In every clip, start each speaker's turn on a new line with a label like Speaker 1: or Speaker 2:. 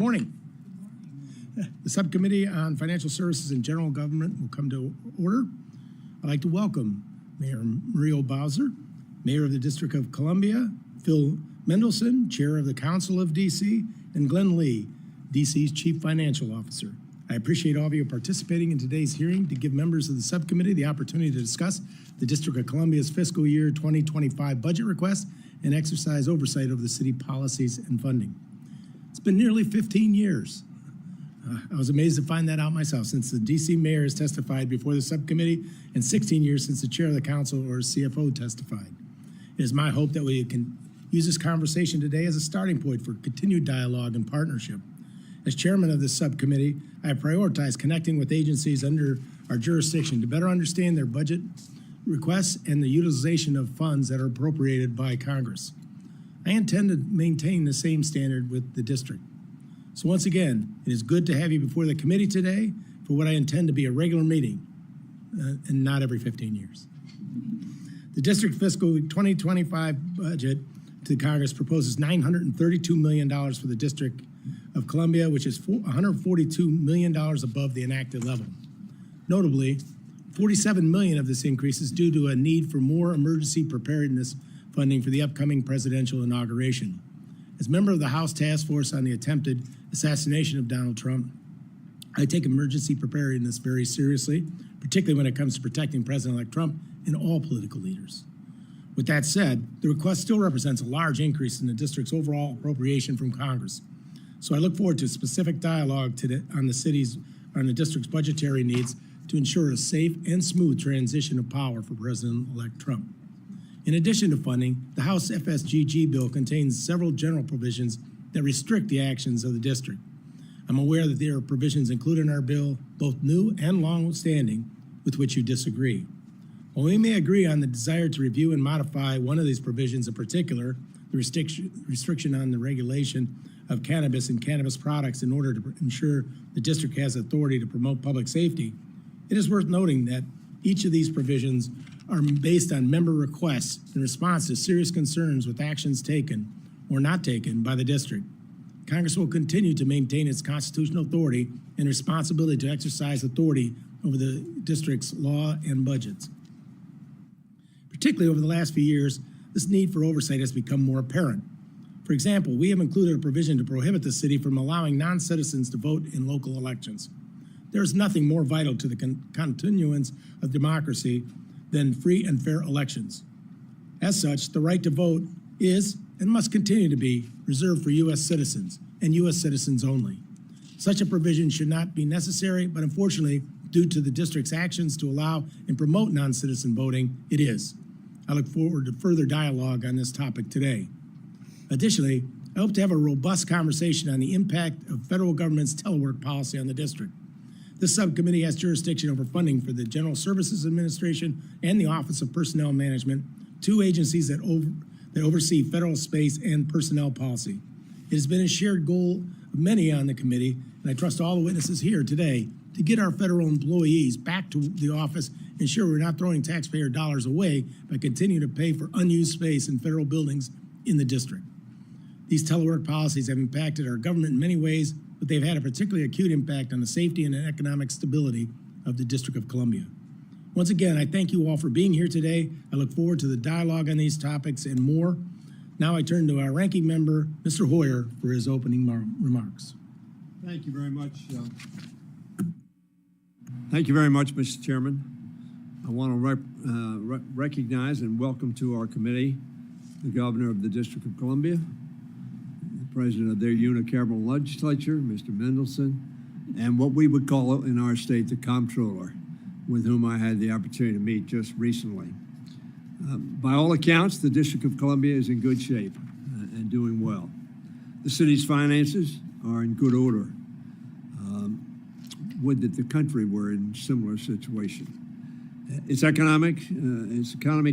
Speaker 1: morning. The Subcommittee on Financial Services and General Government will come to order. I'd like to welcome Mayor Muriel Bowser, Mayor of the District of Columbia, Phil Mendelson, Chair of the Council of D.C., and Glen Lee, D.C.'s Chief Financial Officer. I appreciate all of you participating in today's hearing to give members of the subcommittee the opportunity to discuss the District of Columbia's fiscal year 2025 budget request and exercise oversight of the city policies and funding. It's been nearly 15 years. I was amazed to find that out myself since the DC mayor has testified before the subcommittee and 16 years since the chair of the council or CFO testified. It is my hope that we can use this conversation today as a starting point for continued dialogue and partnership. As chairman of this subcommittee, I have prioritized connecting with agencies under our jurisdiction to better understand their budget requests and the utilization of funds that are appropriated by Congress. I intend to maintain the same standard with the district. So once again, it is good to have you before the committee today for what I intend to be a regular meeting and not every 15 years. The district fiscal 2025 budget to Congress proposes $932 million for the District of Columbia, which is $142 million above the enacted level. Notably, $47 million of this increase is due to a need for more emergency preparedness funding for the upcoming presidential inauguration. As member of the House Task Force on the attempted assassination of Donald Trump, I take emergency preparedness very seriously, particularly when it comes to protecting President-elect Trump and all political leaders. With that said, the request still represents a large increase in the district's overall appropriation from Congress. So I look forward to specific dialogue on the district's budgetary needs to ensure a safe and smooth transition of power for President-elect Trump. In addition to funding, the House FSGG bill contains several general provisions that restrict the actions of the district. I'm aware that there are provisions included in our bill, both new and long-standing, with which you disagree. While we may agree on the desire to review and modify one of these provisions in particular, the restriction on the regulation of cannabis and cannabis products in order to ensure the district has authority to promote public safety, it is worth noting that each of these provisions are based on member requests in response to serious concerns with actions taken or not taken by the district. Congress will continue to maintain its constitutional authority and responsibility to exercise authority over the district's law and budgets. Particularly over the last few years, this need for oversight has become more apparent. For example, we have included a provision to prohibit the city from allowing non-citizens to vote in local elections. There is nothing more vital to the continuance of democracy than free and fair elections. As such, the right to vote is and must continue to be reserved for U.S. citizens and U.S. citizens only. Such a provision should not be necessary, but unfortunately, due to the district's actions to allow and promote non-citizen voting, it is. I look forward to further dialogue on this topic today. Additionally, I hope to have a robust conversation on the impact of federal government's telework policy on the district. This subcommittee has jurisdiction over funding for the General Services Administration and the Office of Personnel Management, two agencies that oversee federal space and personnel policy. It has been a shared goal of many on the committee, and I trust all the witnesses here today, to get our federal employees back to the office and ensure we're not throwing taxpayer dollars away by continuing to pay for unused space in federal buildings in the district. These telework policies have impacted our government in many ways, but they've had a particularly acute impact on the safety and economic stability of the District of Columbia. Once again, I thank you all for being here today. I look forward to the dialogue on these topics and more. Now I turn to our ranking member, Mr. Hoyer, for his opening remarks.
Speaker 2: Thank you very much. Thank you very much, Mr. Chairman. I want to recognize and welcome to our committee the Governor of the District of Columbia, the President of their unicameral legislature, Mr. Mendelson, and what we would call in our state the Comptroller, with whom I had the opportunity to meet just recently. By all accounts, the District of Columbia is in good shape and doing well. The city's finances are in good order. Would that the country were in a similar situation. Its economy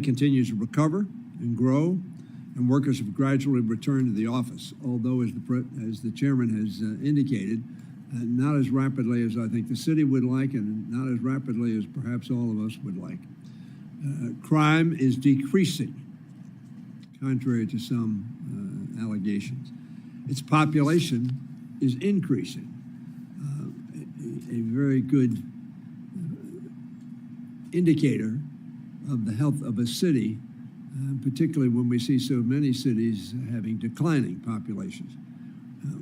Speaker 2: continues to recover and grow, and workers have gradually returned to the office, although as the chairman has indicated, not as rapidly as I think the city would like and not as rapidly as perhaps all of us would like. Crime is decreasing, contrary to some allegations. Its population is increasing. A very good indicator of the health of a city, particularly when we see so many cities having declining populations.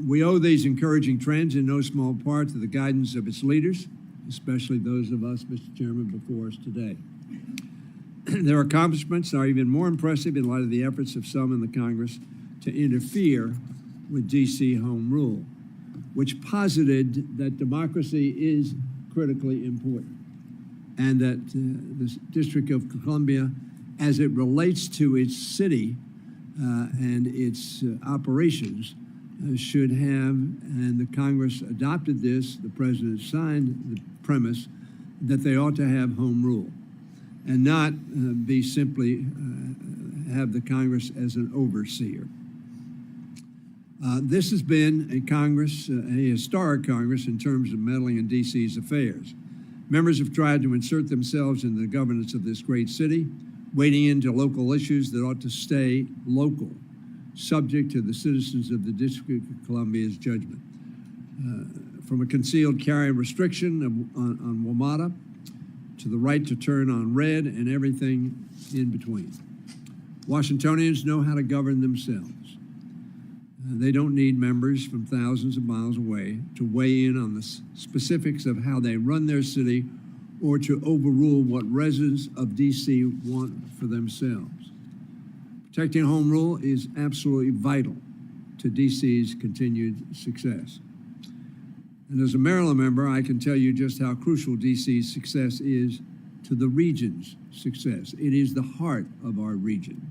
Speaker 2: We owe these encouraging trends in no small part to the guidance of its leaders, especially those of us, Mr. Chairman, before us today. Their accomplishments are even more impressive in light of the efforts of some in the Congress to interfere with D.C. home rule, which posited that democracy is critically important and that the District of Columbia, as it relates to its city and its operations, should have, and the Congress adopted this, the President signed the premise that they ought to have home rule and not be simply have the Congress as an overseer. This has been a Congress, a historic Congress in terms of meddling in D.C.'s affairs. Members have tried to insert themselves in the governance of this great city, wading into local issues that ought to stay local, subject to the citizens of the District of Columbia's judgment. From a concealed carry restriction on WMATA to the right to turn on red and everything in between. Washingtonians know how to govern themselves. They don't need members from thousands of miles away to weigh in on the specifics of how they run their city or to overrule what residents of D.C. want for themselves. Protecting home rule is absolutely vital to D.C.'s continued success. And as a Maryland member, I can tell you just how crucial D.C.'s success is to the region's success. It is the heart of our region.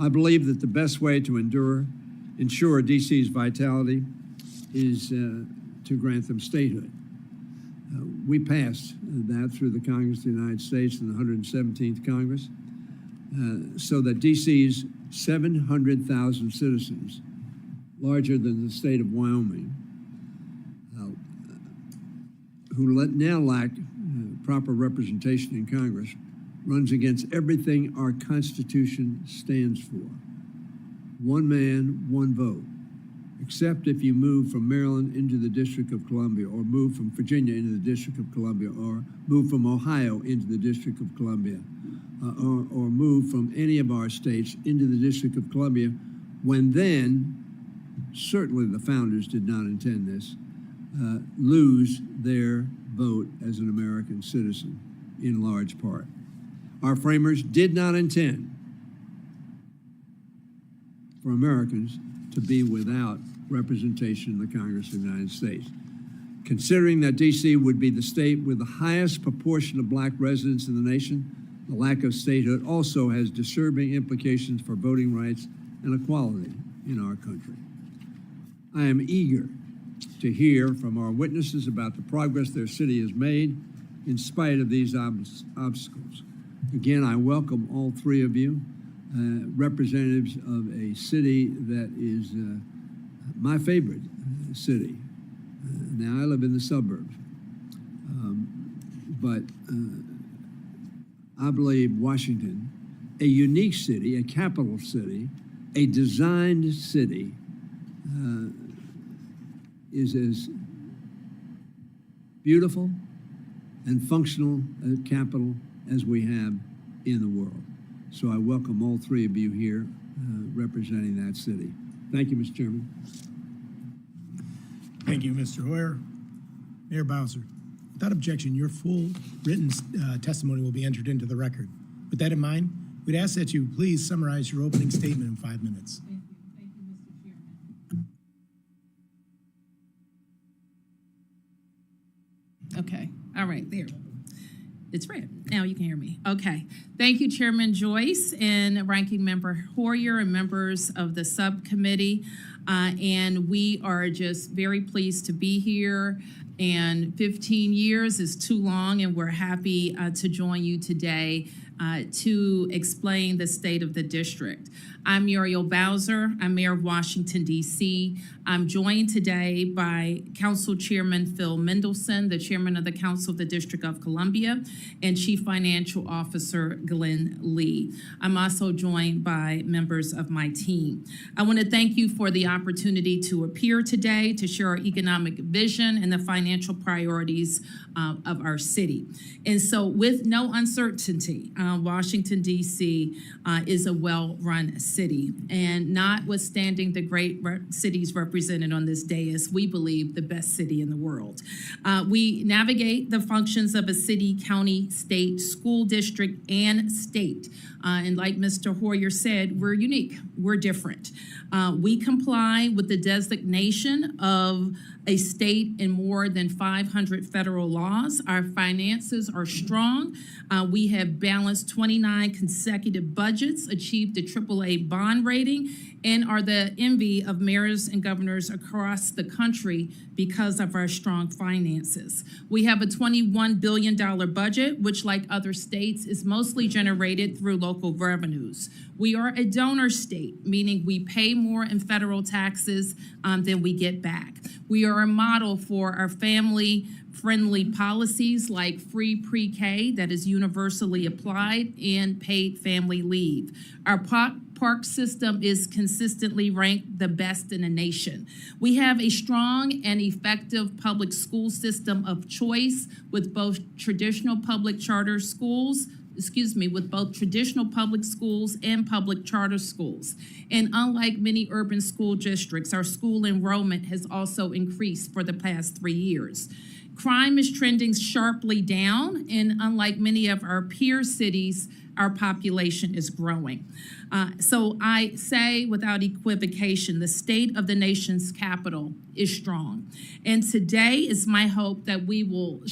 Speaker 2: I believe that the best way to ensure D.C.'s vitality is to grant them statehood. We passed that through the Congress of the United States in the 117th Congress, so that D.C.'s 700,000 citizens, larger than the state of Wyoming, who now lack proper representation in Congress, runs against everything our Constitution stands for. One man, one vote, except if you move from Maryland into the District of Columbia, or move from Virginia into the District of Columbia, or move from Ohio into the District of Columbia, or move from any of our states into the District of Columbia, when then, certainly the founders did not intend this, lose their vote as an American citizen, in large part. Our framers did not intend for Americans to be without representation in the Congress of the United States. Considering that D.C. would be the state with the highest proportion of black residents in the nation, the lack of statehood also has disturbing implications for voting rights and equality in our country. I am eager to hear from our witnesses about the progress their city has made in spite of these obstacles. Again, I welcome all three of you, representatives of a city that is my favorite city. Now, I live in the suburbs, but I believe Washington, a unique city, a capital city, a designed city, is as beautiful and functional a capital as we have in the world. So I welcome all three of you here representing that city. Thank you, Mr. Chairman.
Speaker 1: Thank you, Mr. Hoyer. Mayor Bowser, without objection, your full written testimony will be entered into the record. With that in mind, we'd ask that you please summarize your opening statement in 5 minutes.
Speaker 3: Thank you. Thank you, Mr. Chairman. Okay, all right, there. It's red. Now you can hear me. Okay. Thank you, Chairman Joyce and Ranking Member Hoyer and members of the subcommittee. And we are just very pleased to be here. And 15 years is too long, and we're happy to join you today to explain the state of the district. I'm Muriel Bowser. I'm Mayor of Washington, D.C. I'm joined today by Council Chairman Phil Mendelson, the Chairman of the Council of the District of Columbia, and Chief Financial Officer Glen Lee. I'm also joined by members of my team. I want to thank you for the opportunity to appear today to share our economic vision and the financial priorities of our city. And so with no uncertainty, Washington, D.C. Is a well-run city. And notwithstanding the great cities represented on this dais, we believe the best city in the world. We navigate the functions of a city, county, state, school district, and state. And like Mr. Hoyer said, we're unique, we're different. We comply with the designation of a state in more than 500 federal laws. Our finances are strong. We have balanced 29 consecutive budgets, achieved a AAA bond rating, and are the envy of mayors and governors across the country because of our strong finances. We have a $21 billion budget, which, like other states, is mostly generated through local revenues. We are a donor state, meaning we pay more in federal taxes than we get back. We are a model for our family-friendly policies like free pre-K that is universally applied and paid family leave. Our park system is consistently ranked the best in the nation. We have a strong and effective public school system of choice with both traditional public schools and public charter schools. And unlike many urban school districts, our school enrollment has also increased for the past 3 years. Crime is trending sharply down, and unlike many of our peer cities, our population is growing. So I say without equivocation, the state of the nation's capital is strong. And today is my hope that we will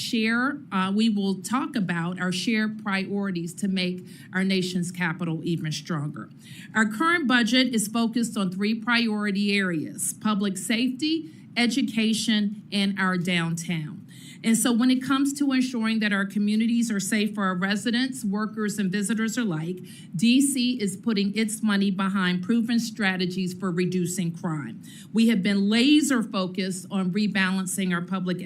Speaker 3: talk about our shared priorities to make our nation's capital even stronger. Our current budget is focused on 3 priority areas: public safety, education, and our downtown. And so when it comes to ensuring that our communities are safe for our residents, workers, and visitors alike, DC is putting its money behind proven strategies for reducing crime. We have been laser focused on rebalancing our public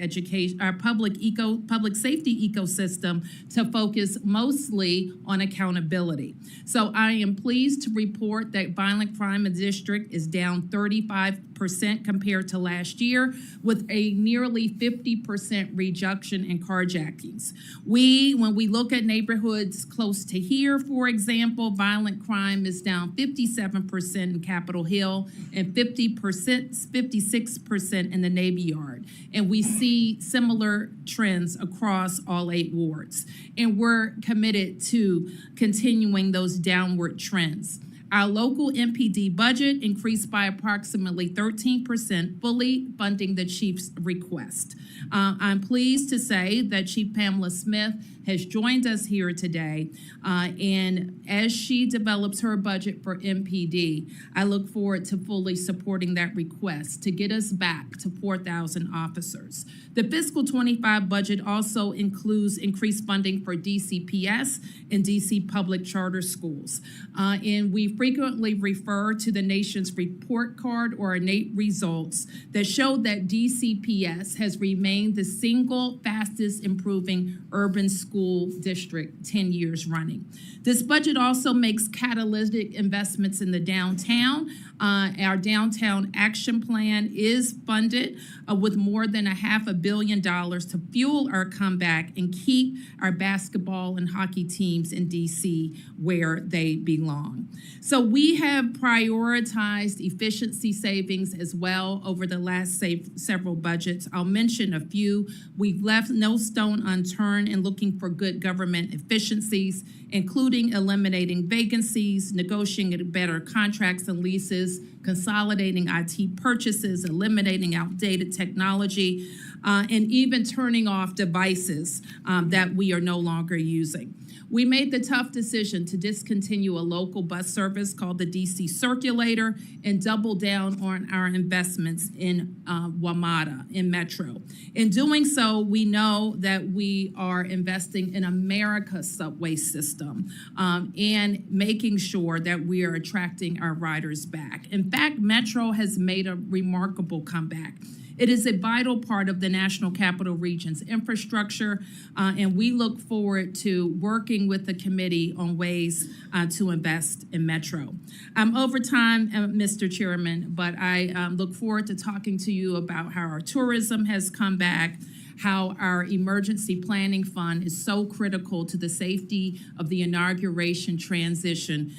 Speaker 3: safety ecosystem to focus mostly on accountability. So I am pleased to report that violent crime in the district is down 35% compared to last year, with a nearly 50% reduction in carjackings. When we look at neighborhoods close to here, for example, violent crime is down 57% in Capitol Hill and 56% in the Navy Yard. And we see similar trends across all 8 wards. And we're committed to continuing those downward trends. Our local MPD budget increased by approximately 13%, fully funding the chief's request. I'm pleased to say that Chief Pamela Smith has joined us here today, and as she develops her budget for MPD, I look forward to fully supporting that request to get us back to 4,000 officers. The fiscal 25 budget also includes increased funding for DCPS and DC public charter schools. And we frequently refer to the nation's report card, or NATE results, that show that DCPS has remained the single fastest improving urban school district 10 years running. This budget also makes catalytic investments in the downtown. Our downtown action plan is funded with more than $500 million to fuel our comeback and keep our basketball and hockey teams in DC where they belong. So we have prioritized efficiency savings as well over the last several budgets. I'll mention a few. We've left no stone unturned in looking for good government efficiencies, including eliminating vacancies, negotiating better contracts and leases, consolidating IT purchases, eliminating outdated technology, and even turning off devices that we are no longer using. We made the tough decision to discontinue a local bus service called the DC Circulator and double down on our investments in WMATA, in Metro. In doing so, we know that we are investing in America's subway system and making sure that we are attracting our riders back. In fact, Metro has made a remarkable comeback. It is a vital part of the National Capital Region's infrastructure, and we look forward to working with the committee on ways to invest in Metro. Over time, Mr. Chairman, but I look forward to talking to you about how our tourism has come back, how our emergency planning fund is so critical to the safety of the inauguration transition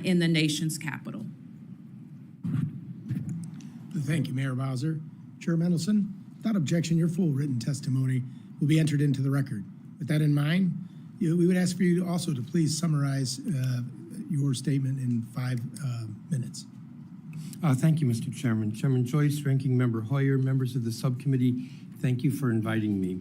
Speaker 3: in the nation's capital.
Speaker 1: Thank you, Mayor Bowser. Chair Mendelson, without objection, your full written testimony will be entered into the record. With that in mind, we would ask for you also to please summarize your statement in 5 minutes.
Speaker 4: Thank you, Mr. Chairman. Chairman Joyce, Ranking Member Hoyer, members of the subcommittee, thank you for inviting me.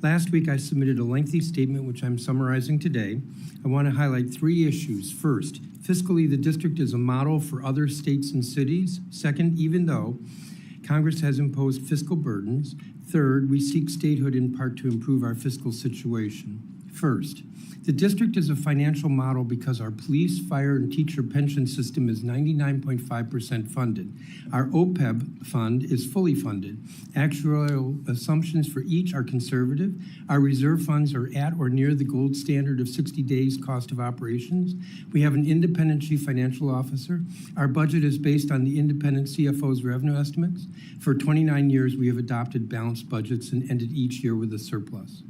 Speaker 4: Last week, I submitted a lengthy statement, which I'm summarizing today. I want to highlight 3 issues. First, fiscally, the district is a model for other states and cities. Second, even though Congress has imposed fiscal burdens. Third, we seek statehood in part to improve our fiscal situation. First, the district is a financial model because our police, fire, and teacher pension system is 99.5% funded. Our OPEB fund is fully funded. Actuarial assumptions for each are conservative. Our reserve funds are at or near the gold standard of 60 days cost of operations. We have an independent chief financial officer. Our budget is based on the independent CFO's revenue estimates. For 29 years, we have adopted balanced budgets and ended each year with a surplus.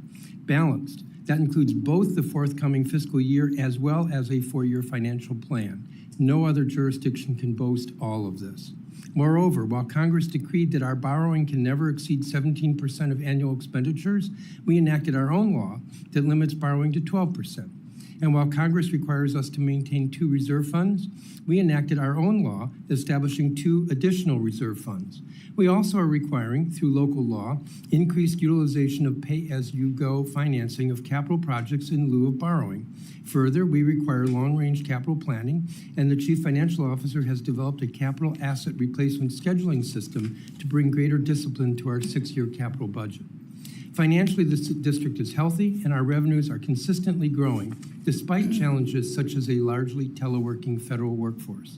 Speaker 4: Balanced. That includes both the forthcoming fiscal year as well as a 4-year financial plan. No other jurisdiction can boast all of this. Moreover, while Congress decreed that our borrowing can never exceed 17% of annual expenditures, we enacted our own law that limits borrowing to 12%. And while Congress requires us to maintain 2 reserve funds, we enacted our own law establishing 2 additional reserve funds. We also are requiring, through local law, increased utilization of pay-as-you-go financing of capital projects in lieu of borrowing. Further, we require long-range capital planning, and the Chief Financial Officer has developed a capital asset replacement scheduling system to bring greater discipline to our 6-year capital budget. Financially, this district is healthy, and our revenues are consistently growing, despite challenges such as a largely teleworking federal workforce.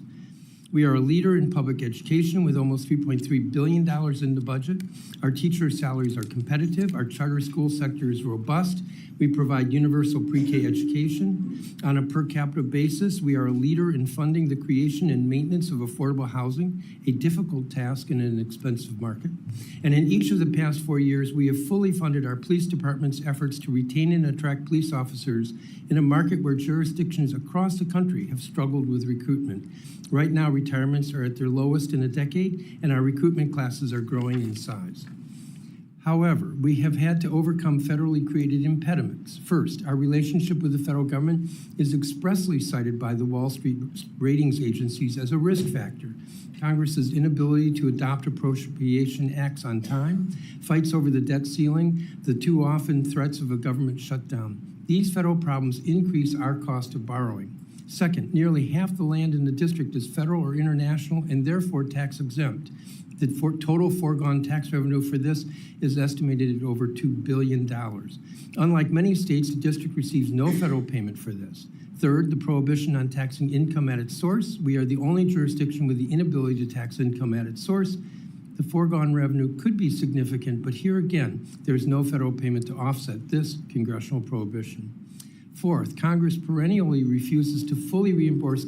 Speaker 4: We are a leader in public education with almost $3.3 billion in the budget. Our teacher salaries are competitive. Our charter school sector is robust. We provide universal pre-K education. On a per capita basis, we are a leader in funding the creation and maintenance of affordable housing, a difficult task in an expensive market. And in each of the past 4 years, we have fully funded our police department's efforts to retain and attract police officers in a market where jurisdictions across the country have struggled with recruitment. Right now, retirements are at their lowest in a decade, and our recruitment classes are growing in size. However, we have had to overcome federally created impediments. First, our relationship with the federal government is expressly cited by the Wall Street ratings agencies as a risk factor. Congress's inability to adopt appropriation acts on time, fights over the debt ceiling, the too often threats of a government shutdown. These federal problems increase our cost of borrowing. Second, nearly half the land in the district is federal or international and therefore tax exempt. The total foregone tax revenue for this is estimated at over $2 billion. Unlike many states, the district receives no federal payment for this. Third, the prohibition on taxing income at its source. We are the only jurisdiction with the inability to tax income at its source. The foregone revenue could be significant, but here again, there is no federal payment to offset this congressional prohibition. Fourth, Congress perennially refuses to fully reimburse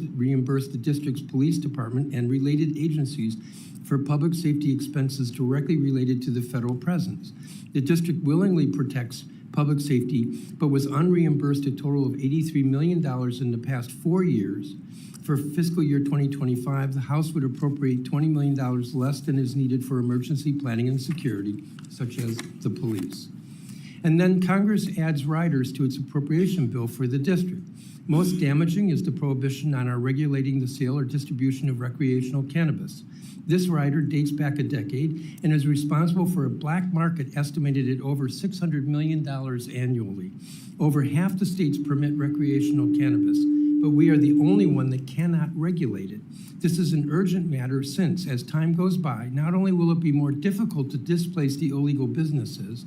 Speaker 4: the district's police department and related agencies for public safety expenses directly related to the federal presence. The district willingly protects public safety, but was unreimbursed a total of $83 million in the past 4 years. For fiscal year 2025, the House would appropriate $20 million less than is needed for emergency planning and security, such as the police. And then Congress adds riders to its appropriation bill for the district. Most damaging is the prohibition on our regulating the sale or distribution of recreational cannabis. This rider dates back a decade and is responsible for a black market estimated at over $600 million annually. Over half the states permit recreational cannabis, but we are the only one that cannot regulate it. This is an urgent matter since, as time goes by, not only will it be more difficult to displace the illegal businesses,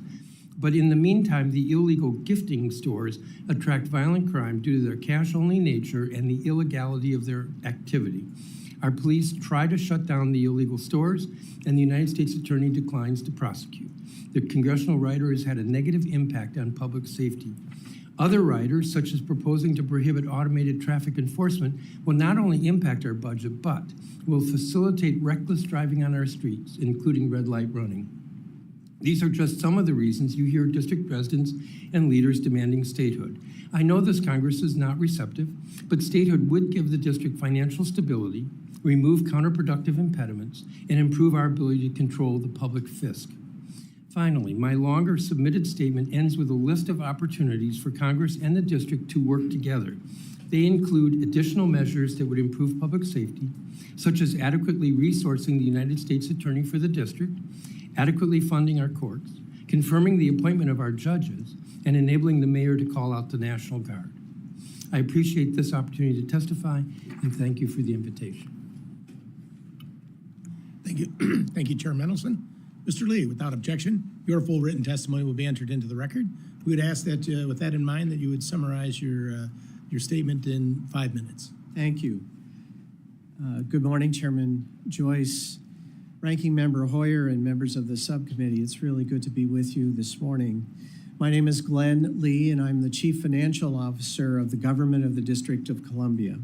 Speaker 4: but in the meantime, the illegal gifting stores attract violent crime due to their cash-only nature and the illegality of their activity. Our police try to shut down the illegal stores, and the United States Attorney declines to prosecute. The congressional rider has had a negative impact on public safety. Other riders, such as proposing to prohibit automated traffic enforcement, will not only impact our budget, but will facilitate reckless driving on our streets, including red light running. These are just some of the reasons you hear district residents and leaders demanding statehood. I know this Congress is not receptive, but statehood would give the district financial stability, remove counterproductive impediments, and improve our ability to control the public fisc. Finally, my longer submitted statement ends with a list of opportunities for Congress and the district to work together. They include additional measures that would improve public safety, such as adequately resourcing the United States Attorney for the district, adequately funding our courts, confirming the appointment of our judges, and enabling the mayor to call out the National Guard. I appreciate this opportunity to testify, and thank you for the invitation.
Speaker 1: Thank you. Thank you, Chair Mendelson. Mr. Lee, without objection, your full written testimony will be entered into the record. We would ask that, with that in mind, that you would summarize your statement in 5 minutes.
Speaker 5: Thank you. Good morning, Chairman Joyce, Ranking Member Hoyer, and members of the subcommittee. It's really good to be with you this morning. My name is Glen Lee, and I'm the Chief Financial Officer of the Government of the District of Columbia.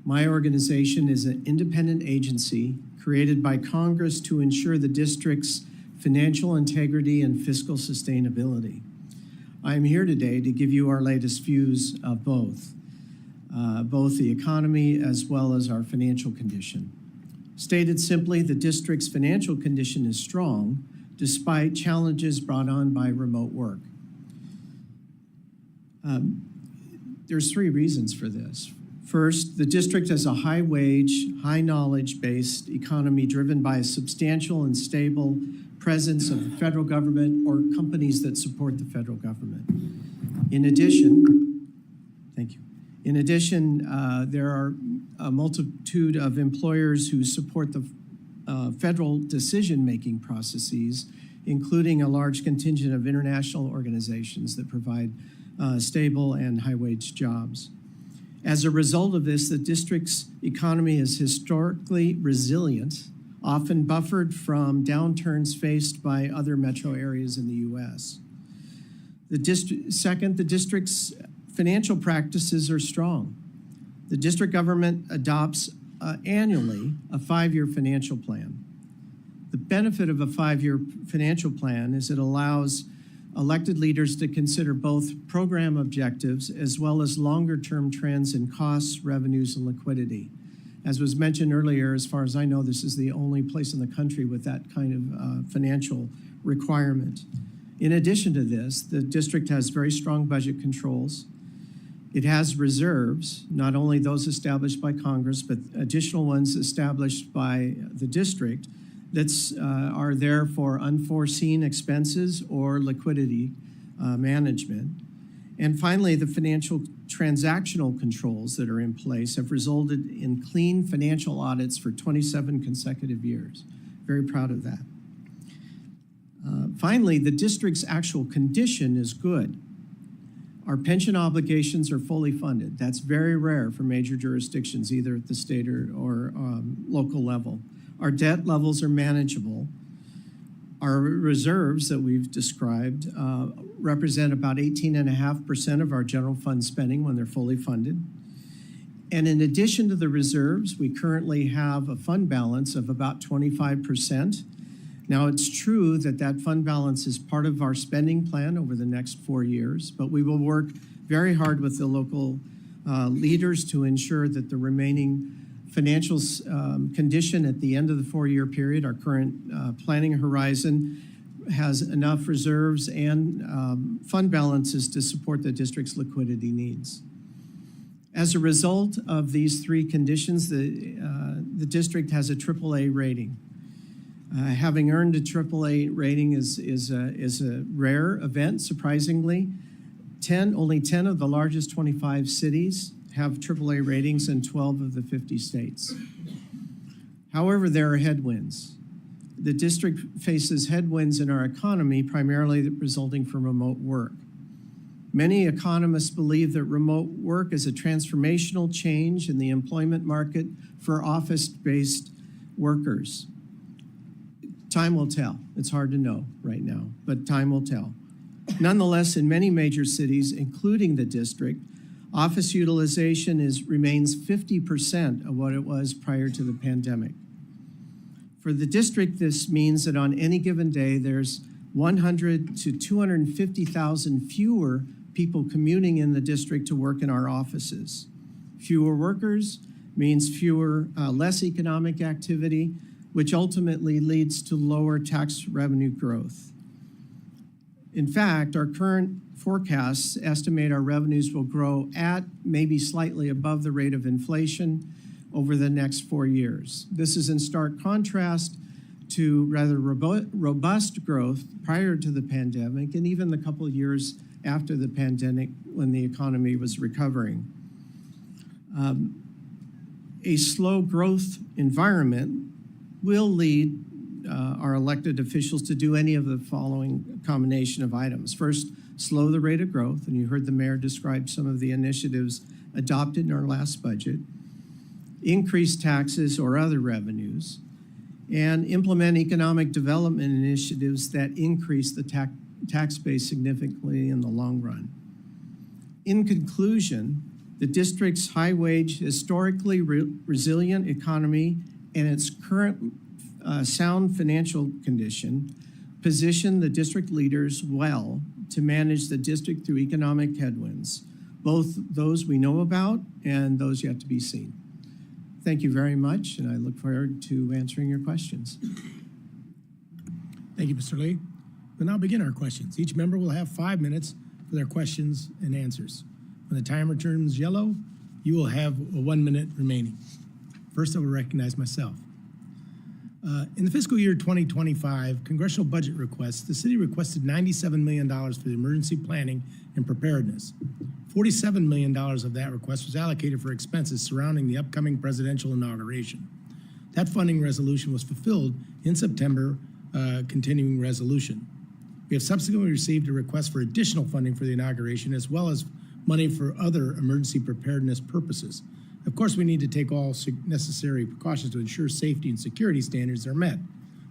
Speaker 5: My organization is an independent agency created by Congress to ensure the district's financial integrity and fiscal sustainability. I am here today to give you our latest views of both the economy as well as our financial condition. Stated simply, the district's financial condition is strong despite challenges brought on by remote work. There's 3 reasons for this. First, the district has a high-wage, high-knowledge-based economy driven by a substantial and stable presence of the federal government or companies that support the federal government. In addition, thank you. In addition, there are a multitude of employers who support the federal decision-making processes, including a large contingent of international organizations that provide stable and high-wage jobs. As a result of this, the district's economy is historically resilient, often buffered from downturns faced by other metro areas in the U.S. Second, the district's financial practices are strong. The district government adopts annually a 5-year financial plan. The benefit of a 5-year financial plan is it allows elected leaders to consider both program objectives as well as longer-term trends in costs, revenues, and liquidity. As was mentioned earlier, as far as I know, this is the only place in the country with that kind of financial requirement. In addition to this, the district has very strong budget controls. It has reserves, not only those established by Congress, but additional ones established by the district that are there for unforeseen expenses or liquidity management. And finally, the financial transactional controls that are in place have resulted in clean financial audits for 27 consecutive years. Very proud of that. Finally, the district's actual condition is good. Our pension obligations are fully funded. That's very rare for major jurisdictions, either at the state or local level. Our debt levels are manageable. Our reserves that we've described represent about 18.5% of our general fund spending when they're fully funded. And in addition to the reserves, we currently have a fund balance of about 25%. Now, it's true that that fund balance is part of our spending plan over the next 4 years, but we will work very hard with the local leaders to ensure that the remaining financial condition at the end of the 4-year period, our current planning horizon, has enough reserves and fund balances to support the district's liquidity needs. As a result of these three conditions, the district has a AAA rating. Having earned a AAA rating is a rare event, surprisingly. Only 10 of the largest 25 cities have AAA ratings in 12 of the 50 states. However, there are headwinds. The district faces headwinds in our economy, primarily resulting from remote work. Many economists believe that remote work is a transformational change in the employment market for office-based workers. Time will tell. It's hard to know right now, but time will tell. Nonetheless, in many major cities, including the district, office utilization remains 50% of what it was prior to the pandemic. For the district, this means that on any given day, there's 100 to 250,000 fewer people commuting in the district to work in our offices. Fewer workers means less economic activity, which ultimately leads to lower tax revenue growth. In fact, our current forecasts estimate our revenues will grow at maybe slightly above the rate of inflation over the next 4 years. This is in stark contrast to rather robust growth prior to the pandemic and even the couple of years after the pandemic when the economy was recovering. A slow growth environment will lead our elected officials to do any of the following combination of items. First, slow the rate of growth, and you heard the mayor describe some of the initiatives adopted in our last budget, increase taxes or other revenues, and implement economic development initiatives that increase the tax base significantly in the long run. In conclusion, the district's high-wage, historically resilient economy and its current sound financial condition position the district leaders well to manage the district through economic headwinds, both those we know about and those yet to be seen. Thank you very much, and I look forward to answering your questions.
Speaker 1: Thank you, Mr. Lee. We'll now begin our questions. Each member will have 5 minutes for their questions and answers. When the timer turns yellow, you will have 1 minute remaining. First, I will recognize myself. In the fiscal year 2025 congressional budget requests, the city requested $97 million for the emergency planning and preparedness. $47 million of that request was allocated for expenses surrounding the upcoming presidential inauguration. That funding resolution was fulfilled in September, continuing resolution. We have subsequently received a request for additional funding for the inauguration as well as money for other emergency preparedness purposes. Of course, we need to take all necessary precautions to ensure safety and security standards are met.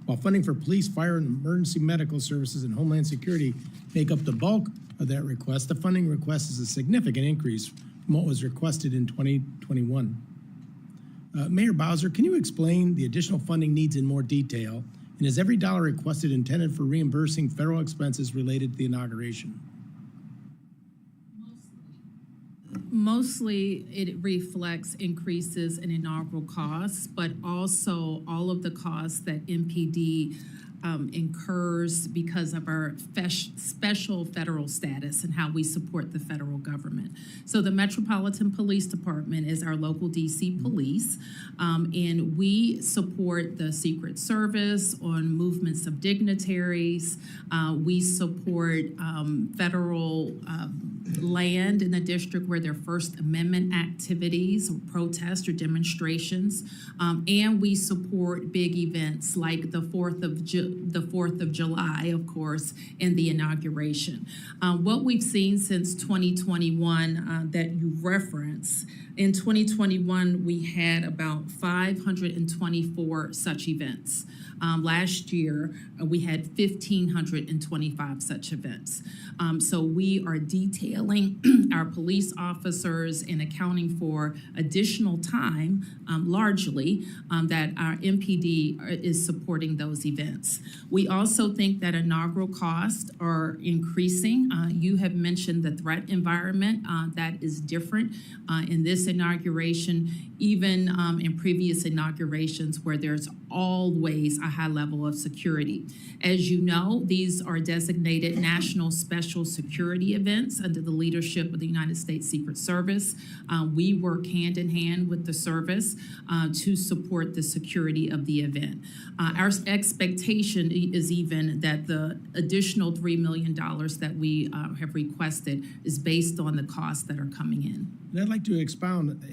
Speaker 1: While funding for police, fire, and emergency medical services and Homeland Security make up the bulk of that request, the funding request is a significant increase from what was requested in 2021. Mayor Bowser, can you explain the additional funding needs in more detail? And is every dollar requested intended for reimbursing federal expenses related to the inauguration?
Speaker 3: Mostly it reflects increases in inaugural costs, but also all of the costs that MPD incurs because of our special federal status and how we support the federal government. So the Metropolitan Police Department is our local DC police, and we support the Secret Service on movements of dignitaries. We support federal land in the district where there are First Amendment activities, or protests or demonstrations, and we support big events like the 4th of July, of course, and the inauguration. What we've seen since 2021 that you reference, in 2021, we had about 524 such events. Last year, we had 1,525 such events. So we are detailed scaling our police officers and accounting for additional time, largely, that our MPD is supporting those events. We also think that inaugural costs are increasing. You have mentioned the threat environment that is different in this inauguration, even in previous inaugurations where there's always a high level of security. As you know, these are designated national special security events under the leadership of the United States Secret Service. We work hand in hand with the service to support the security of the event. Our expectation is even that the additional $3 million that we have requested is based on the costs that are coming in.
Speaker 1: And I'd like to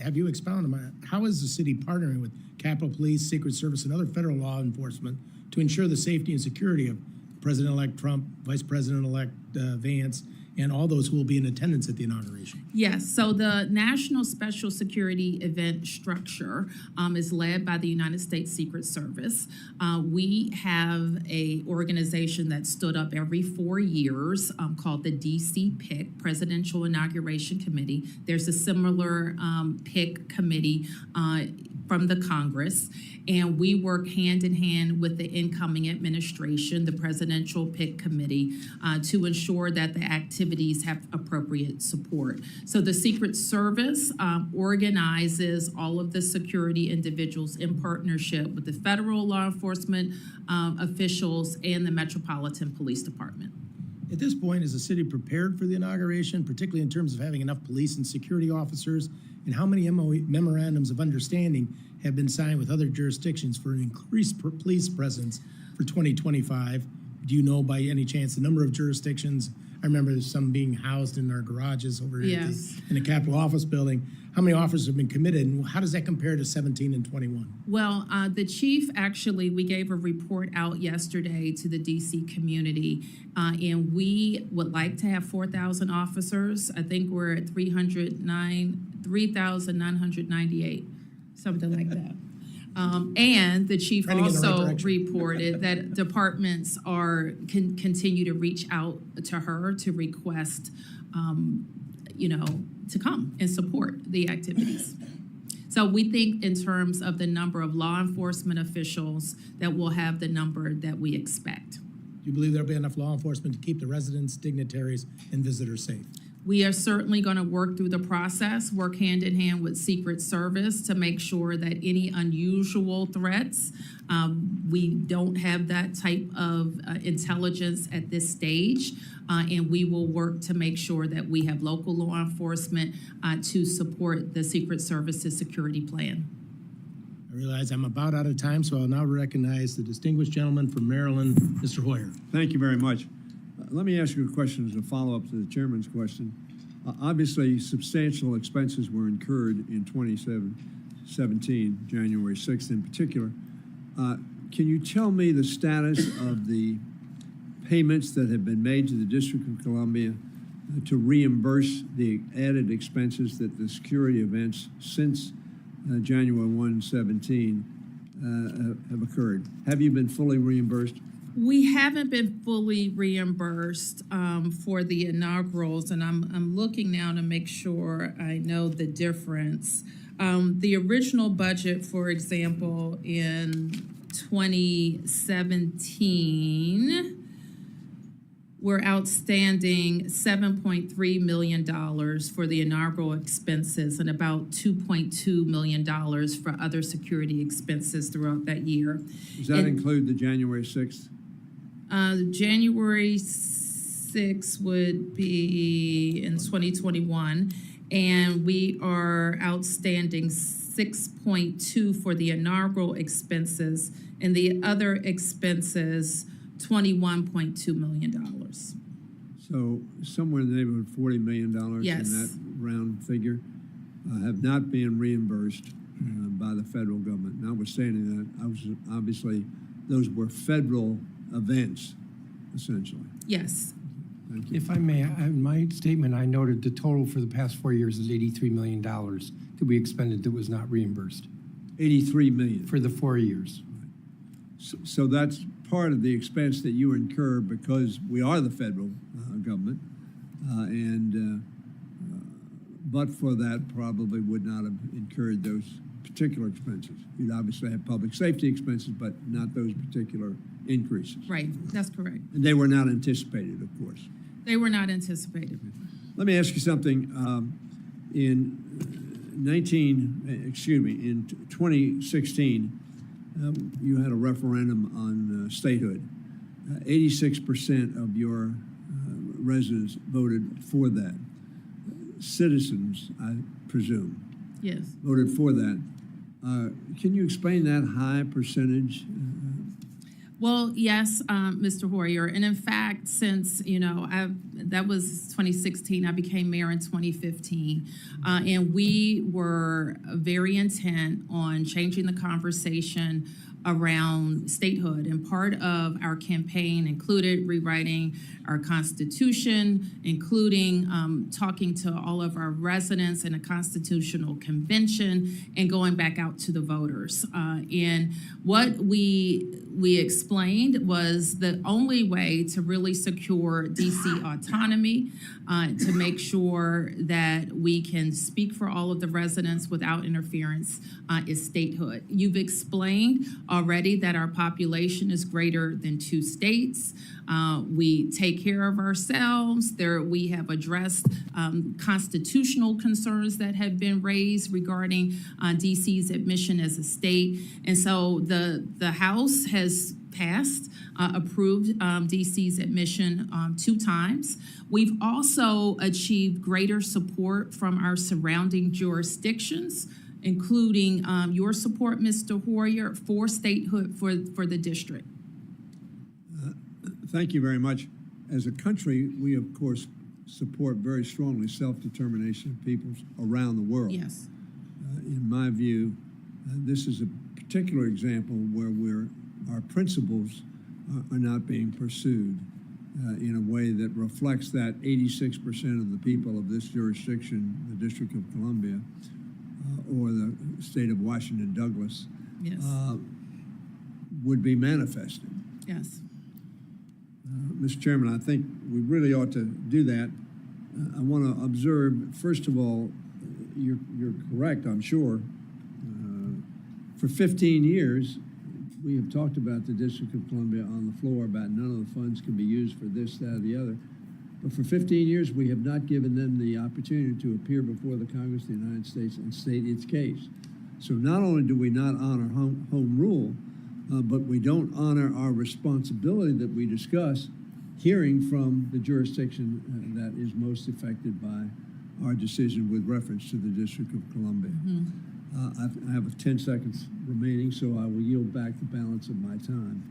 Speaker 1: have you expound on how is the city partnering with Capitol Police, Secret Service, and other federal law enforcement to ensure the safety and security of President-elect Trump, Vice President-elect Vance, and all those who will be in attendance at the inauguration?
Speaker 3: Yes, so the National Special Security Event structure is led by the United States Secret Service. We have a organization that stood up every 4 years called the DC PIC, Presidential Inauguration Committee. There's a similar PIC committee from the Congress, and we work hand in hand with the incoming administration, the Presidential PIC Committee, to ensure that the activities have appropriate support. So the Secret Service organizes all of the security individuals in partnership with the federal law enforcement officials and the Metropolitan Police Department.
Speaker 1: At this point, is the city prepared for the inauguration, particularly in terms of having enough police and security officers? And how many memorandums of understanding have been signed with other jurisdictions for an increased police presence for 2025? Do you know by any chance the number of jurisdictions? I remember some being housed in our garages over here in the Capitol Office Building. How many officers have been committed, and how does that compare to 17 and 21?
Speaker 3: Well, the chief, actually, we gave a report out yesterday to the DC community, and we would like to have 4,000 officers. I think we're at 3,998, something like that. And the chief also reported that departments can continue to reach out to her to request, to come and support the activities. So we think in terms of the number of law enforcement officials that we'll have the number that we expect.
Speaker 1: Do you believe there'll be enough law enforcement to keep the residents, dignitaries, and visitors safe?
Speaker 3: We are certainly going to work through the process, work hand in hand with Secret Service to make sure that any unusual threats, we don't have that type of intelligence at this stage, and we will work to make sure that we have local law enforcement to support the Secret Service's security plan.
Speaker 1: I realize I'm about out of time, so I'll now recognize the distinguished gentleman from Maryland, Mr. Hoyer.
Speaker 2: Thank you very much. Let me ask you a question as a follow-up to the chairman's question. Obviously, substantial expenses were incurred in 2017, January 6th in particular. Can you tell me the status of the payments that have been made to the District of Columbia to reimburse the added expenses that the security events since January 1, 17 have occurred? Have you been fully reimbursed?
Speaker 3: We haven't been fully reimbursed for the inaugurals, and I'm looking now to make sure I know the difference. The original budget, for example, in 2017, we're outstanding $7.3 million for the inaugural expenses and about $2.2 million for other security expenses throughout that year.
Speaker 2: Does that include the January 6th?
Speaker 3: January 6th would be in 2021, and we are outstanding $6.2 for the inaugural expenses, and the other expenses, $21.2 million.
Speaker 2: So somewhere in the neighborhood of $40 million in that round figure have not been reimbursed by the federal government. Notwithstanding that, obviously those were federal events, essentially.
Speaker 3: Yes.
Speaker 2: Thank you.
Speaker 4: If I may, in my statement, I noted the total for the past 4 years is $83 million that we expended that was not reimbursed.
Speaker 2: 83 million.
Speaker 4: For the 4 years.
Speaker 2: So that's part of the expense that you incur because we are the federal government. But for that, probably would not have incurred those particular expenses. You'd obviously have public safety expenses, but not those particular increases.
Speaker 3: Right, that's correct.
Speaker 2: And they were not anticipated, of course.
Speaker 3: They were not anticipated.
Speaker 2: Let me ask you something. In 2016, you had a referendum on statehood. 86% of your residents voted for that. Citizens, I presume,
Speaker 3: Yes.
Speaker 2: voted for that. Can you explain that high percentage?
Speaker 3: Well, yes, Mr. Hoyer, and in fact, since, that was 2016, I became mayor in 2015, and we were very intent on changing the conversation around statehood, and part of our campaign included rewriting our Constitution, including talking to all of our residents in a constitutional convention and going back out to the voters. And what we explained was the only way to really secure DC autonomy, to make sure that we can speak for all of the residents without interference, is statehood. You've explained already that our population is greater than 2 states. We take care of ourselves. We have addressed constitutional concerns that have been raised regarding DC's admission as a state. And so the House has passed, approved DC's admission 2 times. We've also achieved greater support from our surrounding jurisdictions, including your support, Mr. Hoyer, for statehood for the district.
Speaker 2: Thank you very much. As a country, we, of course, support very strongly self-determination of peoples around the world.
Speaker 3: Yes.
Speaker 2: In my view, this is a particular example where our principles are not being pursued in a way that reflects that 86% of the people of this jurisdiction, the District of Columbia, or the state of Washington, Douglas,
Speaker 3: Yes.
Speaker 2: would be manifested.
Speaker 3: Yes.
Speaker 2: Mr. Chairman, I think we really ought to do that. I want to observe, first of all, you're correct, I'm sure. For 15 years, we have talked about the District of Columbia on the floor about none of the funds can be used for this, that, or the other. But for 15 years, we have not given them the opportunity to appear before the Congress of the United States and state its case. So not only do we not honor home rule, but we don't honor our responsibility that we discuss hearing from the jurisdiction that is most affected by our decision with reference to the District of Columbia. I have 10 seconds remaining, so I will yield back the balance of my time.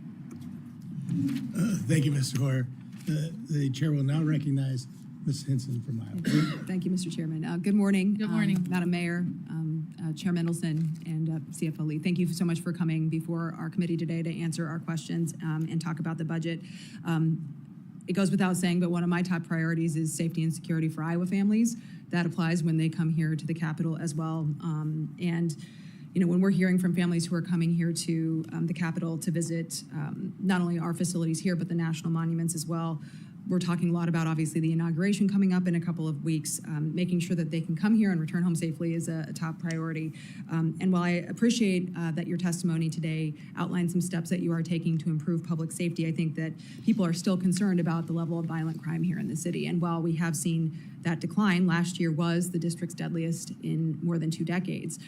Speaker 1: Thank you, Mr. Hoyer. The chair will now recognize Ms. Hinson from Iowa.
Speaker 6: Thank you, Mr. Chairman. Good morning.
Speaker 3: Good morning.
Speaker 6: Madam Mayor, Chair Mendelson, and CFO Lee. Thank you so much for coming before our committee today to answer our questions and talk about the budget. It goes without saying, but one of my top priorities is safety and security for Iowa families. That applies when they come here to the Capitol as well. And when we're hearing from families who are coming here to the Capitol to visit not only our facilities here, but the national monuments as well, we're talking a lot about, obviously, the inauguration coming up in a couple of weeks. Making sure that they can come here and return home safely is a top priority. And while I appreciate that your testimony today outlined some steps that you are taking to improve public safety, I think that people are still concerned about the level of violent crime here in the city. And while we have seen that decline, last year was the district's deadliest in more than 2 decades.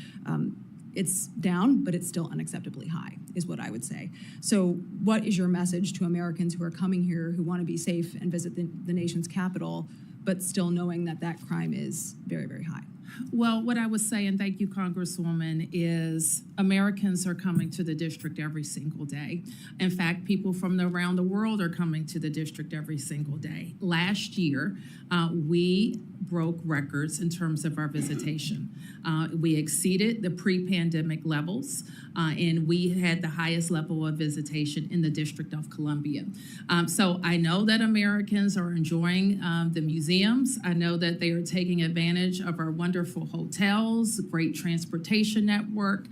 Speaker 6: It's down, but it's still unacceptably high, is what I would say. So what is your message to Americans who are coming here, who want to be safe and visit the nation's capital, but still knowing that that crime is very, very high?
Speaker 3: Well, what I would say, and thank you, Congresswoman, is Americans are coming to the district every single day. In fact, people from around the world are coming to the district every single day. Last year, we broke records in terms of our visitation. We exceeded the pre-pandemic levels, and we had the highest level of visitation in the District of Columbia. So I know that Americans are enjoying the museums. I know that they are taking advantage of our wonderful wonderful hotels, great transportation network,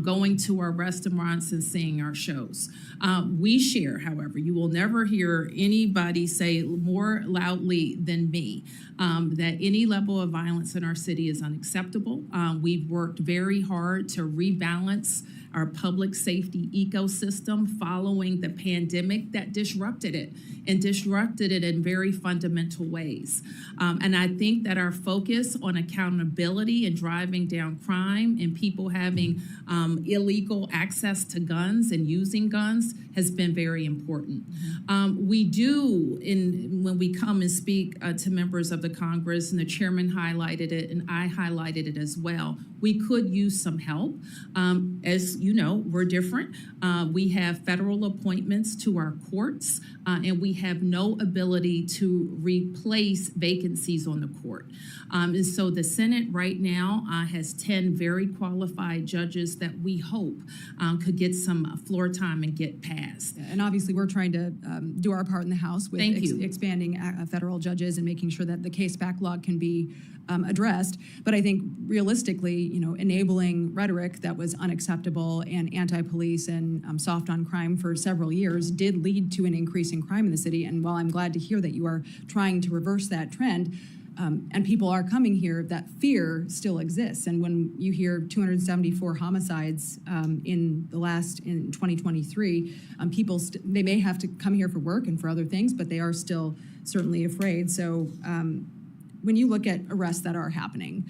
Speaker 3: going to our restaurants and seeing our shows. We share, however, you will never hear anybody say more loudly than me that any level of violence in our city is unacceptable. We've worked very hard to rebalance our public safety ecosystem following the pandemic that disrupted it in very fundamental ways. And I think that our focus on accountability and driving down crime and people having illegal access to guns and using guns has been very important. We do, when we come and speak to members of the Congress, and the chairman highlighted it and I highlighted it as well, we could use some help. As you know, we're different. We have federal appointments to our courts, and we have no ability to replace vacancies on the court. And so the Senate right now has 10 very qualified judges that we hope could get some floor time and get passed.
Speaker 6: And obviously, we're trying to do our part in the House with
Speaker 3: Thank you.
Speaker 6: expanding federal judges and making sure that the case backlog can be addressed. But I think realistically, enabling rhetoric that was unacceptable and anti-police and soft on crime for several years did lead to an increase in crime in the city. And while I'm glad to hear that you are trying to reverse that trend, and people are coming here, that fear still exists. And when you hear 274 homicides in 2023, people they may have to come here for work and for other things, but they are still certainly afraid. So when you look at arrests that are happening,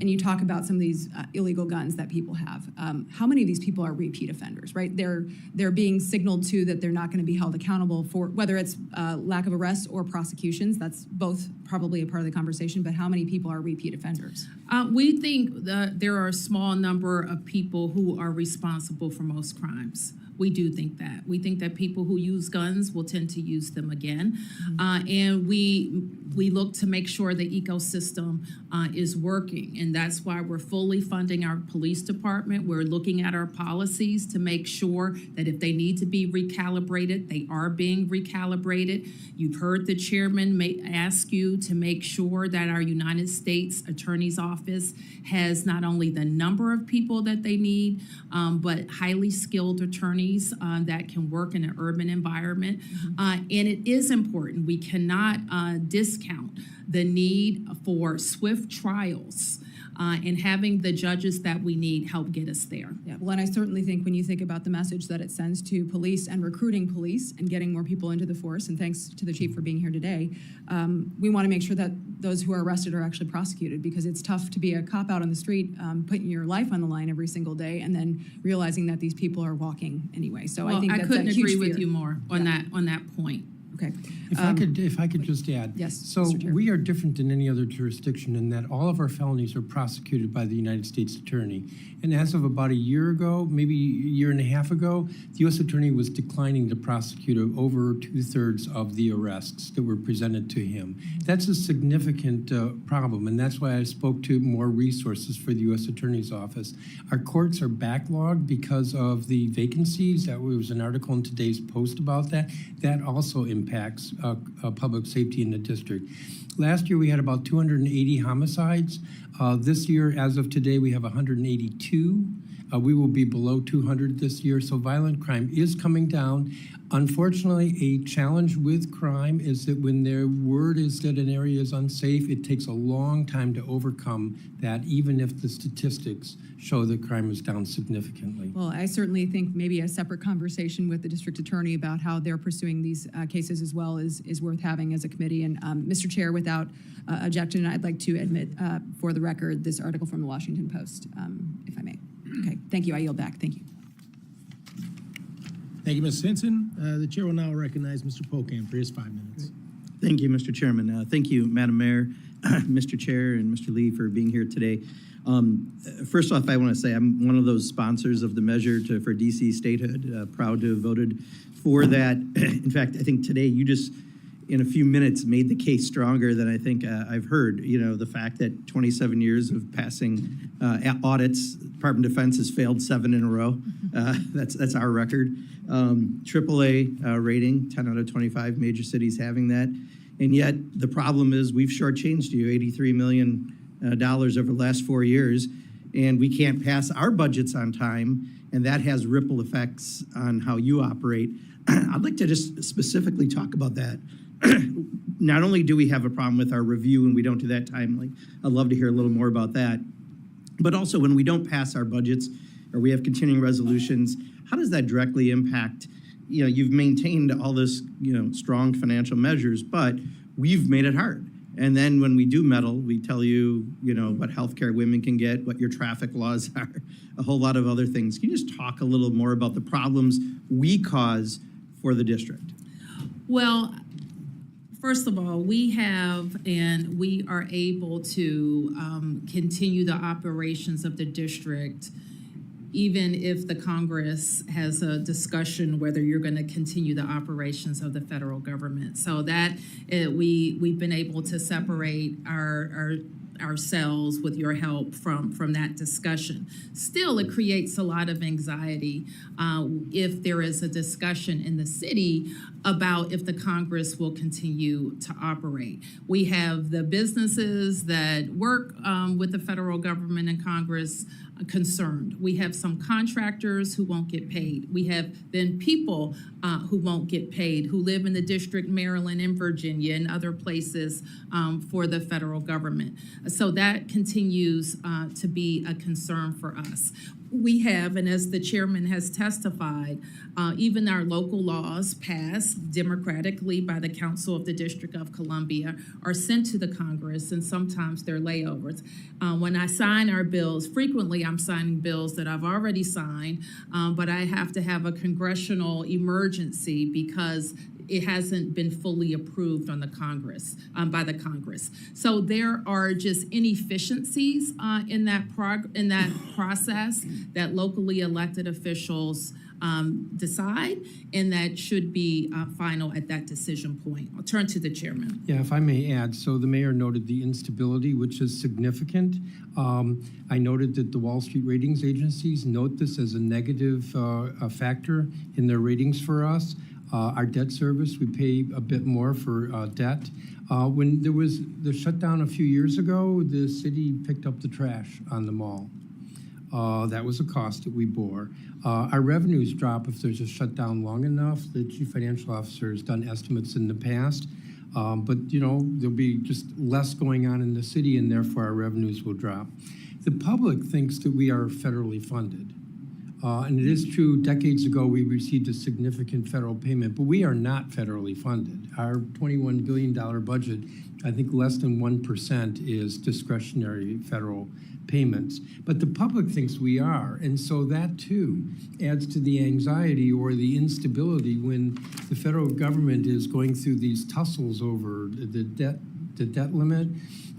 Speaker 6: and you talk about some of these illegal guns that people have, how many of these people are repeat offenders, right? They're being signaled to that they're not going to be held accountable for, whether it's lack of arrests or prosecutions. That's both probably a part of the conversation, but how many people are repeat offenders?
Speaker 3: We think that there are a small number of people who are responsible for most crimes. We do think that. We think that people who use guns will tend to use them again. And we look to make sure the ecosystem is working. And that's why we're fully funding our police department. We're looking at our policies to make sure that if they need to be recalibrated, they are being recalibrated. You've heard the chairman ask you to make sure that our United States Attorney's Office has not only the number of people that they need, but highly skilled attorneys that can work in an urban environment. And it is important. We cannot discount the need for swift trials and having the judges that we need help get us there.
Speaker 6: Yeah, well, and I certainly think when you think about the message that it sends to police and recruiting police and getting more people into the force, and thanks to the chief for being here today, we want to make sure that those who are arrested are actually prosecuted, because it's tough to be a cop out on the street, putting your life on the line every single day, and then realizing that these people are walking anyway. So
Speaker 3: Well,
Speaker 6: I think
Speaker 3: I
Speaker 6: that's
Speaker 3: couldn't
Speaker 6: a huge
Speaker 3: agree with
Speaker 6: fear.
Speaker 3: you more on that point.
Speaker 6: Okay.
Speaker 4: If I could just add.
Speaker 6: Yes,
Speaker 4: So
Speaker 6: Mr. Chair.
Speaker 4: we are different than any other jurisdiction in that all of our felonies are prosecuted by the United States Attorney. And as of about a year ago, maybe a year and a half ago, the U.S. Attorney was declining to prosecute over 2/3 of the arrests that were presented to him. That's a significant problem, and that's why I spoke to more resources for the U.S. Attorney's Office. Our courts are backlogged because of the vacancies. There was an article in today's Post about that. That also impacts public safety in the district. Last year, we had about 280 homicides. This year, as of today, we have 182. We will be below 200 this year, so violent crime is coming down. Unfortunately, a challenge with crime is that when their word is that an area is unsafe, it takes a long time to overcome that, even if the statistics show that crime is down significantly.
Speaker 6: Well, I certainly think maybe a separate conversation with the district attorney about how they're pursuing these cases as well is worth having as a committee. And Mr. Chair, without objection, I'd like to admit for the record this article from the Washington Post, if I may. Okay, thank you. I yield back. Thank you.
Speaker 1: Thank you, Ms. Henson. The chair will now recognize Mr. Pocan for his 5 minutes.
Speaker 7: Thank you, Mr. Chairman. Thank you, Madam Mayor, Mr. Chair, and Mr. Lee for being here today. First off, I want to say I'm one of those sponsors of the measure for DC statehood. Proud to have voted for that. In fact, I think today you just, in a few minutes, made the case stronger than I think I've heard. You know, the fact that 27 years of passing audits, Department of Defense has failed 7 in a row. That's our record. AAA rating, 10 out of 25 major cities having that. And yet the problem is we've shortchanged you $83 million dollars over the last 4 years, and we can't pass our budgets on time, and that has ripple effects on how you operate. I'd like to just specifically talk about that. Not only do we have a problem with our review and we don't do that timely, I'd love to hear a little more about that, but also when we don't pass our budgets or we have continuing resolutions, how does that directly impact, you've maintained all this, strong financial measures, but we've made it hard. And then when we do meddle, we tell you, what healthcare women can get, what your traffic laws are, a whole lot of other things. Can you just talk a little more about the problems we cause for the district?
Speaker 3: Well, first of all, we have and we are able to continue the operations of the district even if the Congress has a discussion whether you're going to continue the operations of the federal government. So that we've been able to separate ourselves with your help from that discussion. Still, it creates a lot of anxiety if there is a discussion in the city about if the Congress will continue to operate. We have the businesses that work with the federal government and Congress concerned. We have some contractors who won't get paid. We have then people who won't get paid, who live in the district, Maryland and Virginia and other places for the federal government. So that continues to be a concern for us. We have, and as the chairman has testified, even our local laws passed democratically by the Council of the District of Columbia are sent to the Congress, and sometimes they're layovers. When I sign our bills, frequently I'm signing bills that I've already signed, but I have to have a congressional emergency because it hasn't been fully approved on the Congress, by the Congress. So there are just inefficiencies in that process that locally elected officials decide, and that should be final at that decision point. I'll turn to the chairman.
Speaker 4: Yeah, if I may add, so the mayor noted the instability, which is significant. I noted that the Wall Street ratings agencies note this as a negative factor in their ratings for us. Our debt service, we pay a bit more for debt. When there was the shutdown a few years ago, the city picked up the trash on the mall. That was a cost that we bore. Our revenues drop if there's a shutdown long enough. The chief financial officer has done estimates in the past. But, there'll be just less going on in the city, and therefore our revenues will drop. The public thinks that we are federally funded. And it is true, decades ago, we received a significant federal payment, but we are not federally funded. Our $21 billion budget, I think less than 1% is discretionary federal payments. But the public thinks we are, and so that too adds to the anxiety or the instability when the federal government is going through these tussles over the debt limit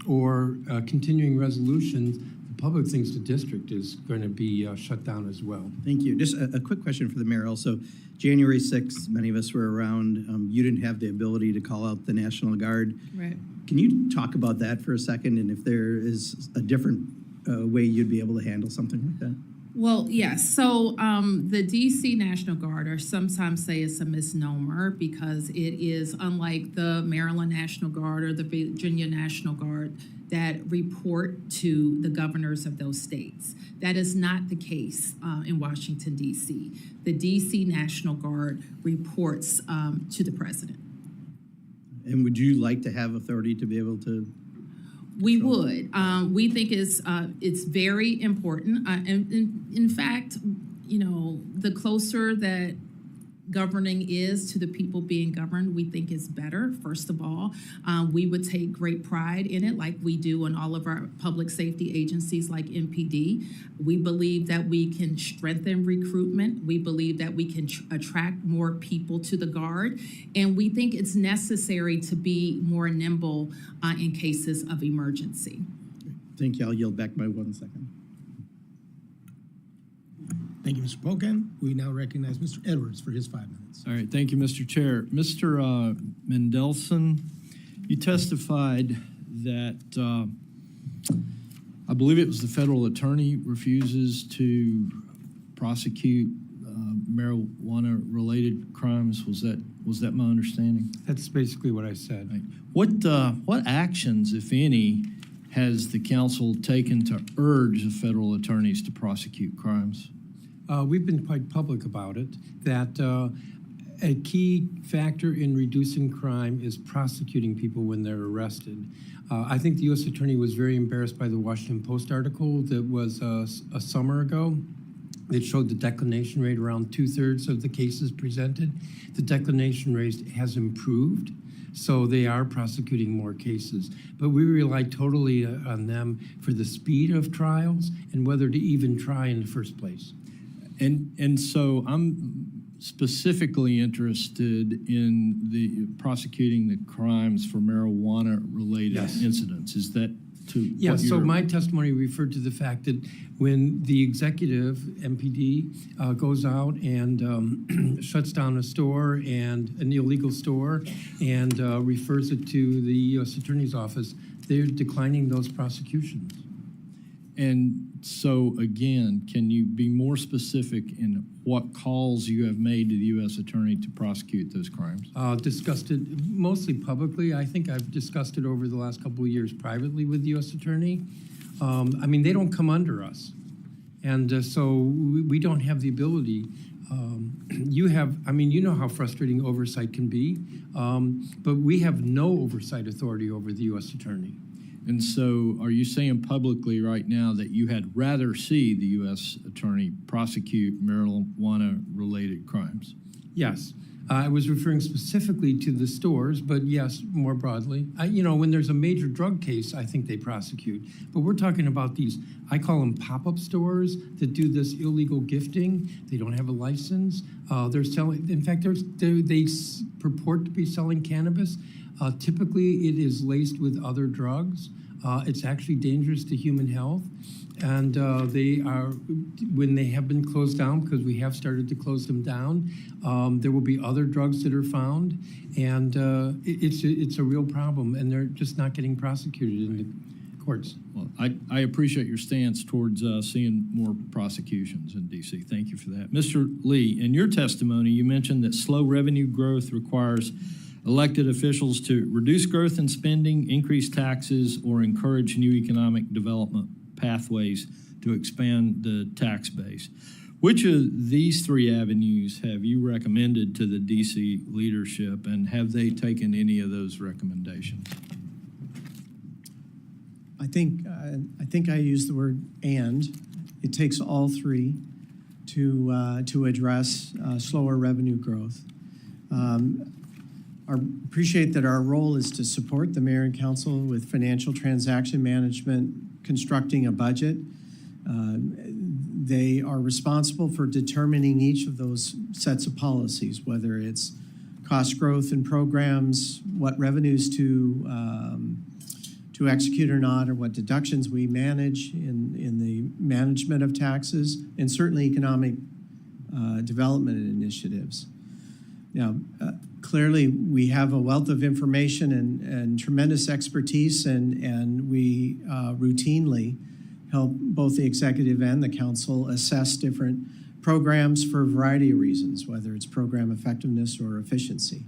Speaker 4: or continuing resolutions. The public thinks the district is going to be shut down as well.
Speaker 7: Thank you. Just a quick question for the mayor also. January 6th, many of us were around. You didn't have the ability to call out the National Guard.
Speaker 3: Right.
Speaker 7: Can you talk about that for a second, and if there is a different way you'd be able to handle something like that?
Speaker 3: Well, yes. So the DC National Guard, or sometimes say it's a misnomer because it is unlike the Maryland National Guard or the Virginia National Guard that report to the governors of those states. That is not the case in Washington, D.C. The D.C. National Guard reports to the president. And
Speaker 7: would you like to have authority to be able to?
Speaker 3: We would. We think it's very important. And in fact, the closer that governing is to the people being governed, we think is better, first of all. We would take great pride in it, like we do in all of our public safety agencies like MPD. We believe that we can strengthen recruitment. We believe that we can attract more people to the Guard. And we think it's necessary to be more nimble in cases of emergency.
Speaker 7: Thank you. I'll yield back my 1 second.
Speaker 1: Thank you, Mr. Pocan. We now recognize Mr. Edwards for his 5 minutes.
Speaker 8: All right, thank you, Mr. Chair. Mr. Mendelson, you testified that I believe it was the federal attorney refuses to prosecute marijuana-related crimes. Was that my understanding?
Speaker 4: That's basically what I said.
Speaker 8: Right. What actions, if any, has the council taken to urge the federal attorneys to prosecute crimes?
Speaker 4: We've been quite public about it, that a key factor in reducing crime is prosecuting people when they're arrested. I think the U.S. Attorney was very embarrassed by the Washington Post article that was a summer ago. It showed the declination rate around 2/3 of the cases presented. The declination rate has improved, so they are prosecuting more cases. But we rely totally on them for the speed of trials and whether to even try in the first place.
Speaker 8: And so I'm specifically interested in the prosecuting the crimes for marijuana-related
Speaker 4: Yes.
Speaker 8: incidents. Is that to
Speaker 4: Yeah,
Speaker 8: what
Speaker 4: so
Speaker 8: you're-
Speaker 4: my testimony referred to the fact that when the executive, MPD, goes out and shuts down a store and an illegal store and refers it to the U.S. Attorney's Office, they're declining those prosecutions.
Speaker 8: And so, again, can you be more specific in what calls you have made to the U.S. Attorney to prosecute those crimes?
Speaker 4: Discussed it mostly publicly. I think I've discussed it over the last couple of years privately with the U.S. Attorney. I mean, they don't come under us. And so we don't have the ability. You know how frustrating oversight can be, but we have no oversight authority over the U.S. Attorney.
Speaker 8: And so are you saying publicly right now that you had rather see the U.S. Attorney prosecute marijuana-related crimes?
Speaker 4: Yes. I was referring specifically to the stores, but yes, more broadly. When there's a major drug case, I think they prosecute. But we're talking about these, I call them pop-up stores that do this illegal gifting. They don't have a license. They're selling, in fact, they purport to be selling cannabis. Typically, it is laced with other drugs. It's actually dangerous to human health. And when they have been closed down, because we have started to close them down, there will be other drugs that are found. And it's a real problem, and they're just not getting prosecuted in the courts.
Speaker 8: Well, I appreciate your stance towards seeing more prosecutions in D.C. Thank you for that. Mr. Lee, in your testimony, you mentioned that slow revenue growth requires elected officials to reduce growth in spending, increase taxes, or encourage new economic development pathways to expand the tax base. Which of these three avenues have you recommended to the D.C. leadership, and have they taken any of those recommendations?
Speaker 5: I think I used the word "and." It takes all three to address slower revenue growth. I appreciate that our role is to support the mayor and council with financial transaction management, constructing a budget. They are responsible for determining each of those sets of policies, whether it's cost growth in programs, what revenues to execute or not, or what deductions we manage in the management of taxes, and certainly economic development initiatives. Now, clearly, we have a wealth of information and tremendous expertise, and we routinely help both the executive and the council assess different programs for a variety of reasons, whether it's program effectiveness or efficiency.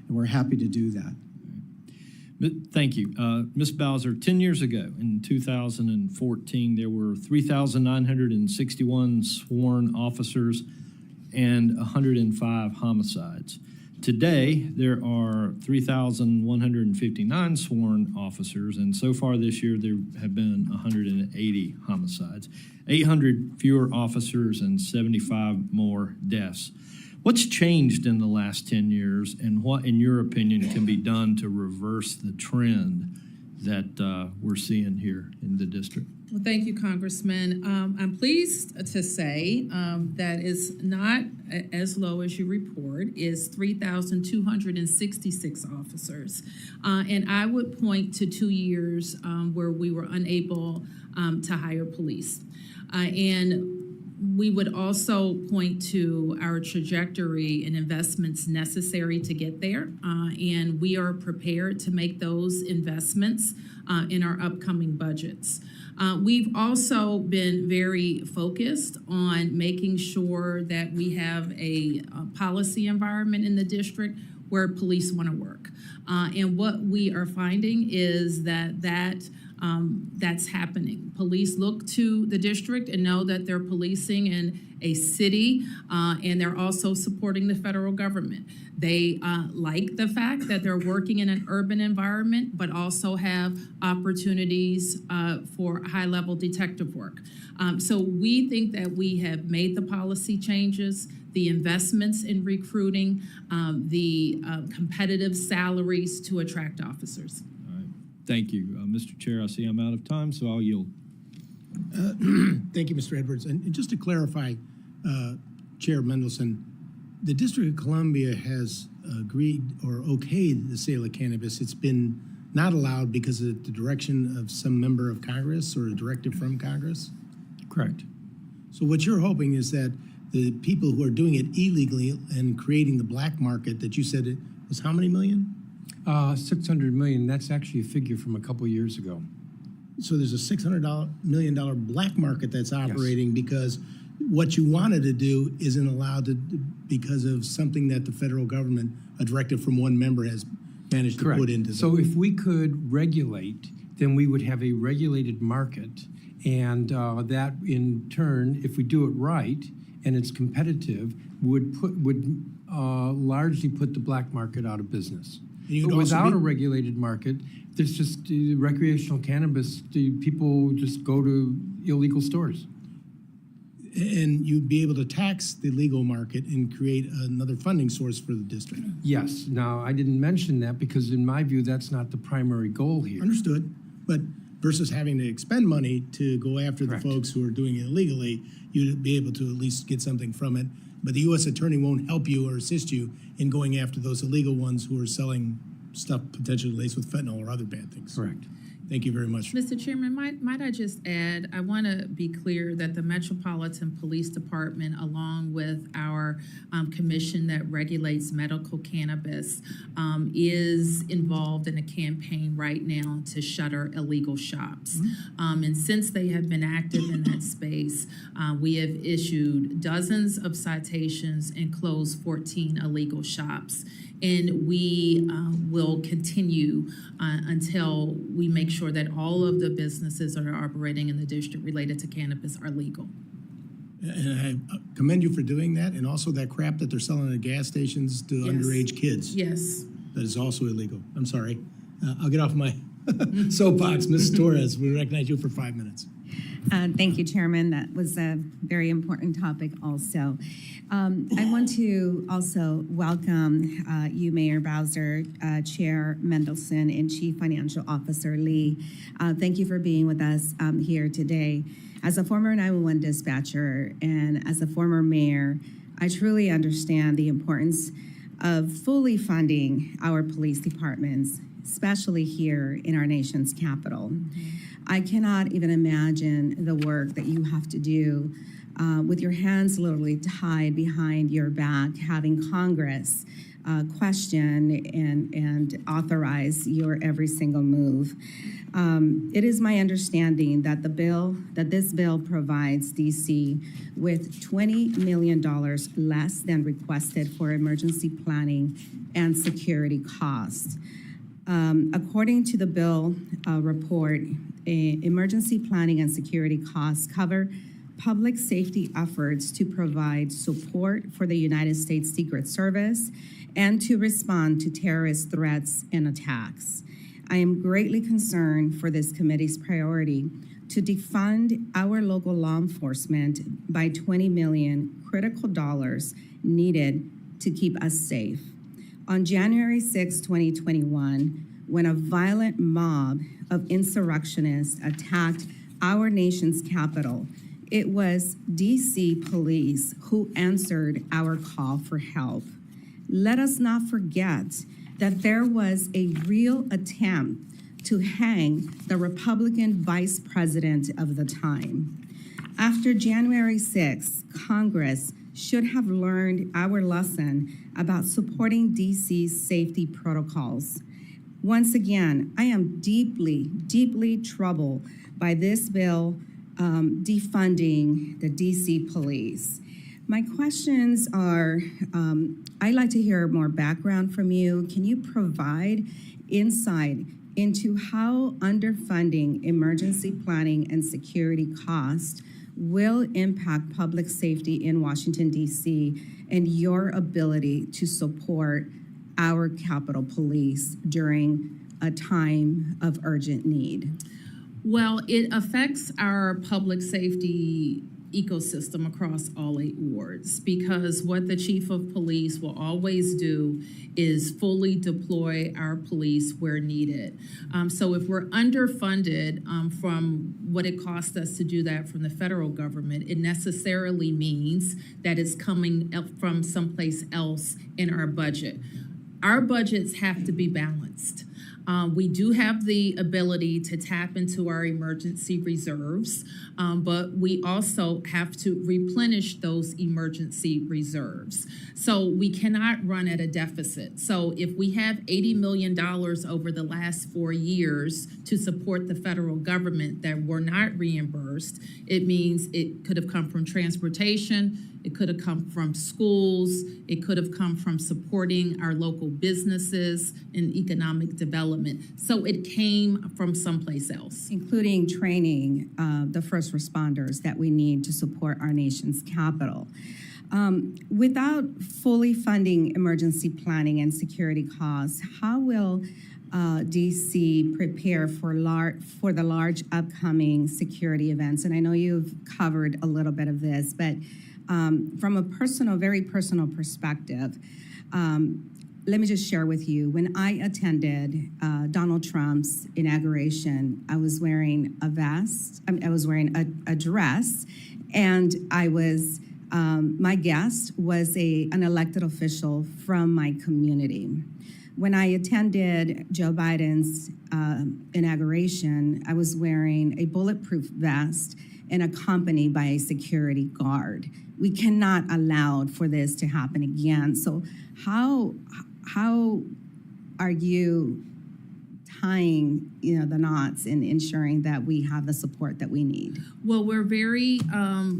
Speaker 5: And we're happy to do that.
Speaker 8: Thank you. Ms. Bowser, 10 years ago, in 2014, there were 3,961 sworn officers and 105 homicides. Today, there are 3,159 sworn officers, and so far this year, there have been 180 homicides, 800 fewer officers, and 75 more deaths. What's changed in the last 10 years, and what, in your opinion, can be done to reverse the trend that we're seeing here in the district?
Speaker 3: Well, thank you, Congressman. I'm pleased to say that is not as low as you report, is 3,266 officers. And I would point to 2 years where we were unable to hire police. And we would also point to our trajectory and investments necessary to get there. And we are prepared to make those investments in our upcoming budgets. We've also been very focused on making sure that we have a policy environment in the district where police want to work. And what we are finding is that that's happening. Police look to the district and know that they're policing in a city, and they're also supporting the federal government. They like the fact that they're working in an urban environment, but also have opportunities for high-level detective work. So we think that we have made the policy changes, the investments in recruiting, the competitive salaries to attract officers.
Speaker 8: All right. Thank you. Mr. Chair, I see I'm out of time, so I'll yield.
Speaker 1: Thank you, Mr. Edwards. And just to clarify, Chair Mendelson, the District of Columbia has agreed or okayed the sale of cannabis. It's been not allowed because of the direction of some member of Congress or a directive from Congress?
Speaker 4: Correct.
Speaker 1: So what you're hoping is that the people who are doing it illegally and creating the black market that you said it was how many million?
Speaker 4: 600 million, that's actually a figure from a couple years ago.
Speaker 1: So there's a $600 million black market that's operating because what you wanted to do isn't allowed to because of something that the federal government, a directive from one member, has managed
Speaker 4: Correct.
Speaker 1: to put into.
Speaker 4: So if we could regulate, then we would have a regulated market, and that in turn, if we do it right and it's competitive, would largely put the black market out of business.
Speaker 1: You'd
Speaker 4: But
Speaker 1: also
Speaker 4: without
Speaker 1: be-
Speaker 4: a regulated market, there's just recreational cannabis. People just go to illegal stores.
Speaker 1: And you'd be able to tax the legal market and create another funding source for the district.
Speaker 4: Yes. Now, I didn't mention that because in my view, that's not the primary goal here.
Speaker 1: Understood, but versus having to expend money to go after
Speaker 4: Correct.
Speaker 1: the folks who are doing it illegally, you'd be able to at least get something from it. But the U.S. attorney won't help you or assist you in going after those illegal ones who are selling stuff potentially laced with fentanyl or other bad things.
Speaker 4: Correct.
Speaker 1: Thank you very much.
Speaker 3: Mr. Chairman, might I just add, I want to be clear that the Metropolitan Police Department, along with our commission that regulates medical cannabis, is involved in a campaign right now to shutter illegal shops. And since they have been active in that space, we have issued dozens of citations and closed 14 illegal shops. And we will continue until we make sure that all of the businesses that are operating in the district related to cannabis are legal.
Speaker 1: And I commend you for doing that, and also that crap that they're selling at gas stations to
Speaker 3: Yes.
Speaker 1: underage kids.
Speaker 3: Yes.
Speaker 1: That is also illegal. I'm sorry. I'll get off my soapbox. Mrs. Torres, we recognize you for 5 minutes.
Speaker 9: Thank you, Chairman. That was a very important topic also. I want to also welcome you, Mayor Bowser, Chair Mendelson, and Chief Financial Officer Lee. Thank you for being with us here today. As a former 911 dispatcher and as a former mayor, I truly understand the importance of fully funding our police departments, especially here in our nation's capital. I cannot even imagine the work that you have to do with your hands literally tied behind your back, having Congress question and authorize your every single move. It is my understanding that this bill provides DC with $20 million less than requested for emergency planning and security costs. According to the bill report, emergency planning and security costs cover public safety efforts to provide support for the United States Secret Service and to respond to terrorist threats and attacks. I am greatly concerned for this committee's priority to defund our local law enforcement by $20 million critical dollars needed to keep us safe. On January 6, 2021, when a violent mob of insurrectionists attacked our nation's capital, it was DC police who answered our call for help. Let us not forget that there was a real attempt to hang the Republican vice president of the time. After January 6, Congress should have learned our lesson about supporting DC's safety protocols. Once again, I am deeply, deeply troubled by this bill defunding the DC police. My questions are, I'd like to hear more background from you. Can you provide insight into how underfunding emergency planning and security costs will impact public safety in Washington, D.C., and your ability to support our Capitol Police during a time of urgent need?
Speaker 3: Well, it affects our public safety ecosystem across all 8 wards, because what the chief of police will always do is fully deploy our police where needed. So if we're underfunded from what it costs us to do that from the federal government, it necessarily means that it's coming up from someplace else in our budget. Our budgets have to be balanced. We do have the ability to tap into our emergency reserves, but we also have to replenish those emergency reserves. So we cannot run at a deficit. So if we have $80 million over the last 4 years to support the federal government that were not reimbursed, it means it could have come from transportation, it could have come from schools, it could have come from supporting our local businesses and economic development. So it came from someplace else.
Speaker 9: Including training the first responders that we need to support our nation's capital. Without fully funding emergency planning and security costs, how will DC prepare for the large upcoming security events? And I know you've covered a little bit of this, but from a very personal perspective, let me just share with you, when I attended Donald Trump's inauguration, I was wearing a vest, I was wearing a dress, and I was, my guest was an elected official from my community. When I attended Joe Biden's inauguration, I was wearing a bulletproof vest and accompanied by a security guard. We cannot allow for this to happen again. So how are you tying, the knots and ensuring that we have the support that we need?
Speaker 3: Well, we're very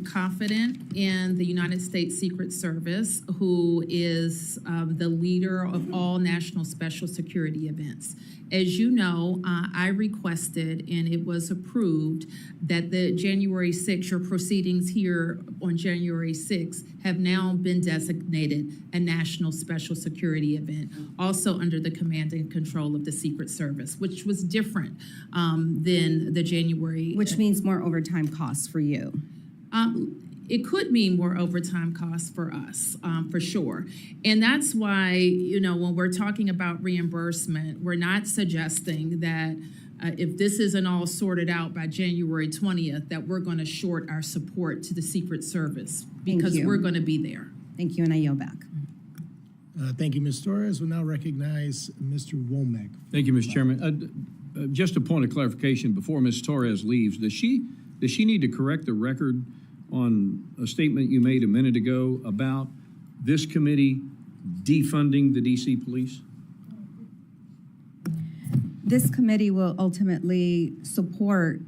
Speaker 3: confident in the United States Secret Service, who is the leader of all national special security events. As you know, I requested, and it was approved, that the January 6th, your proceedings here on January 6th, have now been designated a national special security event, also under the command and control of the Secret Service, which was different than the January.
Speaker 9: Which means more overtime costs for you.
Speaker 3: It could mean more overtime costs for us, for sure. And that's why, when we're talking about reimbursement, we're not suggesting that if this isn't all sorted out by January 20th, that we're going to short our support to the Secret Service, because we're going to be there.
Speaker 9: Thank you, and I yield back.
Speaker 1: Thank you, Ms. Torres. We'll now recognize Mr. Womack.
Speaker 2: Thank you, Mr. Chairman. Just a point of clarification before Ms. Torres leaves. Does she need to correct the record on a statement you made a minute ago about this committee defunding the DC police?
Speaker 9: This committee will ultimately support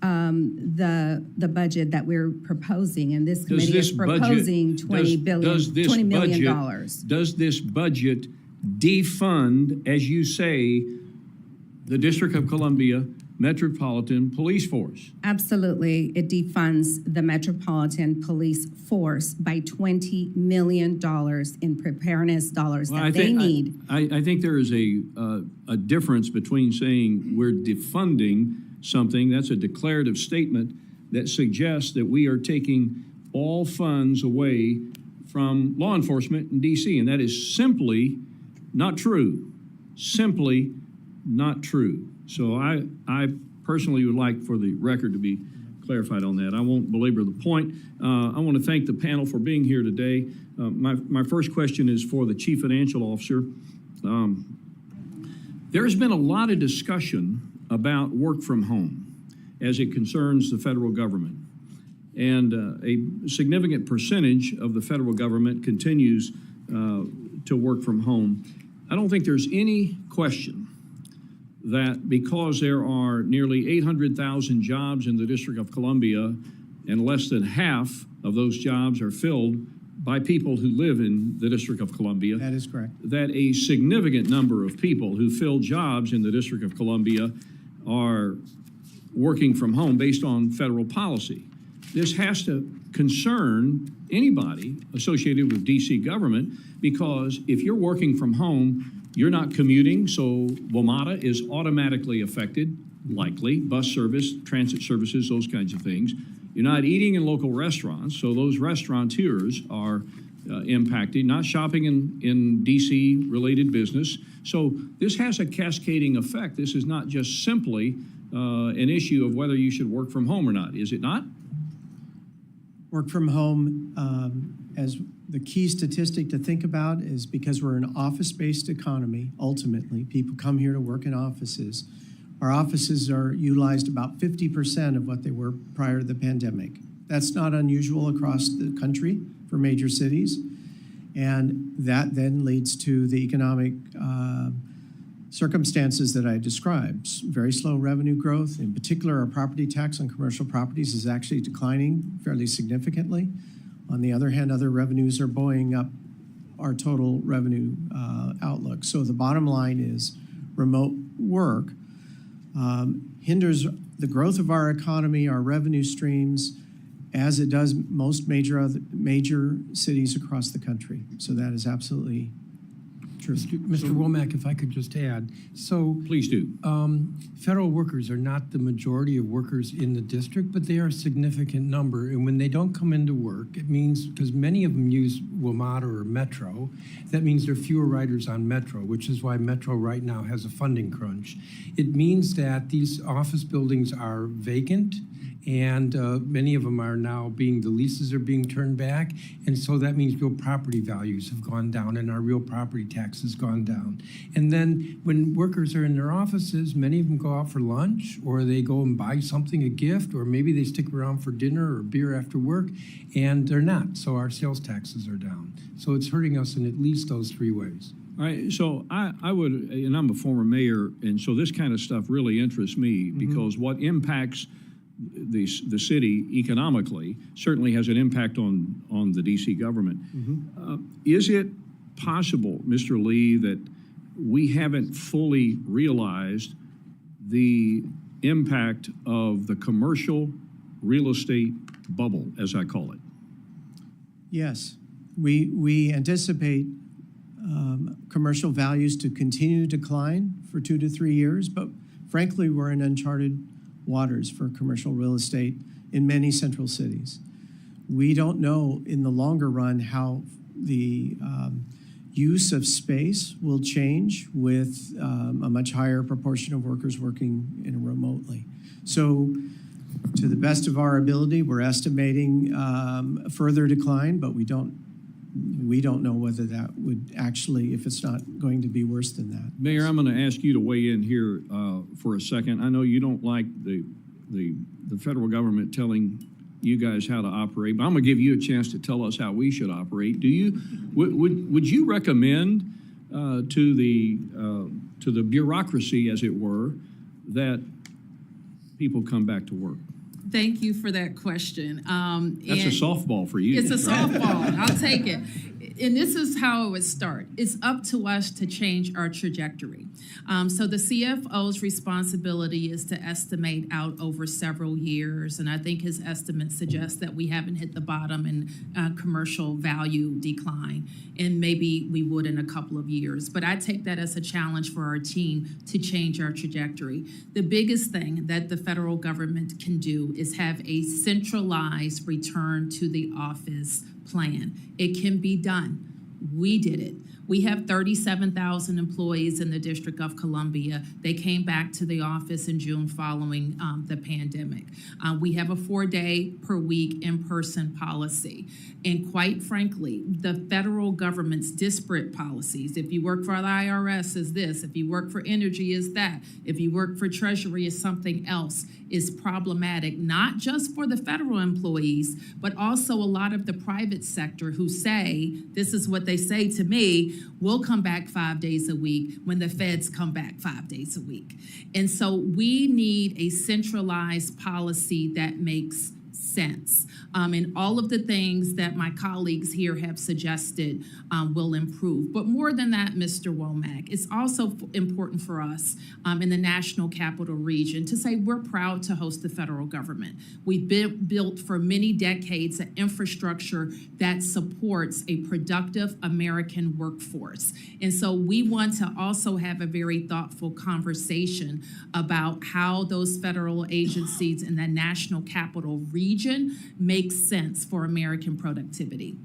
Speaker 9: the budget that we're proposing, and this committee is proposing $20 million.
Speaker 2: Does this budget defund, as you say, the District of Columbia Metropolitan Police Force?
Speaker 9: Absolutely. It defunds the Metropolitan Police Force by $20 million in preparedness dollars that they need.
Speaker 2: I think there is a difference between saying we're defunding something, that's a declarative statement that suggests that we are taking all funds away from law enforcement in D.C., and that is simply not true. Simply not true. So I personally would like for the record to be clarified on that. I won't belabor the point. I want to thank the panel for being here today. My first question is for the Chief Financial Officer. There's been a lot of discussion about work from home as it concerns the federal government. And a significant percentage of the federal government continues to work from home. I don't think there's any question that because there are nearly 800,000 jobs in the District of Columbia and less than half of those jobs are filled
Speaker 10: by people who live in the District of Columbia.
Speaker 5: That is correct.
Speaker 10: That a significant number of people who fill jobs in the District of Columbia are working from home based on federal policy. This has to concern anybody associated with DC government, because if you're working from home, you're not commuting, so WMATA is automatically affected, likely, bus service, transit services, those kinds of things. You're not eating in local restaurants, so those restaurateurs are impacted, not shopping in DC-related business. So this has a cascading effect. This is not just simply an issue of whether you should work from home or not, is it not?
Speaker 5: Work from home, as the key statistic to think about, is because we're an office-based economy, ultimately, people come here to work in offices. Our offices are utilized about 50% of what they were prior to the pandemic. That's not unusual across the country for major cities. And that then leads to the economic circumstances that I described. Very slow revenue growth. In particular, our property tax on commercial properties is actually declining fairly significantly. On the other hand, other revenues are buoying up our total revenue outlook. So the bottom line is remote work hinders the growth of our economy, our revenue streams, as it does most major cities across the country. So that is absolutely true.
Speaker 4: Mr. Womack, if I could just add, so
Speaker 10: Please do.
Speaker 4: federal workers are not the majority of workers in the district, but they are a significant number. And when they don't come into work, it means, because many of them use WMATA or Metro, that means there are fewer riders on Metro, which is why Metro right now has a funding crunch. It means that these office buildings are vacant, and many of them are now the leases are being turned back, and so that means real property values have gone down and our real property tax has gone down. And then when workers are in their offices, many of them go out for lunch, or they go and buy something, a gift, or maybe they stick around for dinner or beer after work, and they're not, so our sales taxes are down. So it's hurting us in at least those three ways.
Speaker 10: All right, so I would, and I'm a former mayor, and so this kind of stuff really interests me, because what impacts the city economically certainly has an impact on the DC government. Is it possible, Mr. Lee, that we haven't fully realized the impact of the commercial real estate bubble, as I call it?
Speaker 5: Yes, we anticipate commercial values to continue to decline for 2 to 3 years, but frankly, we're in uncharted waters for commercial real estate in many central cities. We don't know in the longer run how the use of space will change with a much higher proportion of workers working remotely. So to the best of our ability, we're estimating a further decline, but we don't know whether that would actually, if it's not going to be worse than that.
Speaker 10: Mayor, I'm going to ask you to weigh in here for a second. I know you don't like the federal government telling you guys how to operate, but I'm going to give you a chance to tell us how we should operate. Would you recommend to the bureaucracy, as it were, that people come back to work?
Speaker 3: Thank you for that question.
Speaker 10: That's a softball for you.
Speaker 3: It's a softball. I'll take it. And this is how it would start. It's up to us to change our trajectory. So the CFO's responsibility is to estimate out over several years. And I think his estimates suggest that we haven't hit the bottom in commercial value decline. And maybe we would in a couple of years. But I take that as a challenge for our team to change our trajectory. The biggest thing that the federal government can do is have a centralized return to the office plan. It can be done. We did it. We have 37,000 employees in the District of Columbia. They came back to the office in June following the pandemic. We have a 4-day per week in-person policy. And quite frankly, the federal government's disparate policies, if you work for the IRS is this, if you work for energy is that, if you work for Treasury is something else, is problematic, not just for the federal employees, but also a lot of the private sector who say, this is what they say to me, we'll come back 5 days a week when the feds come back 5 days a week. And so we need a centralized policy that makes sense. And all of the things that my colleagues here have suggested will improve. But more than that, Mr. Womack, it's also important for us in the National Capital Region to say we're proud to host the federal government. We've built for many decades an infrastructure that supports a productive American workforce. And so we want to also have a very thoughtful conversation about how those federal agencies in the National Capital Region make sense for American productivity.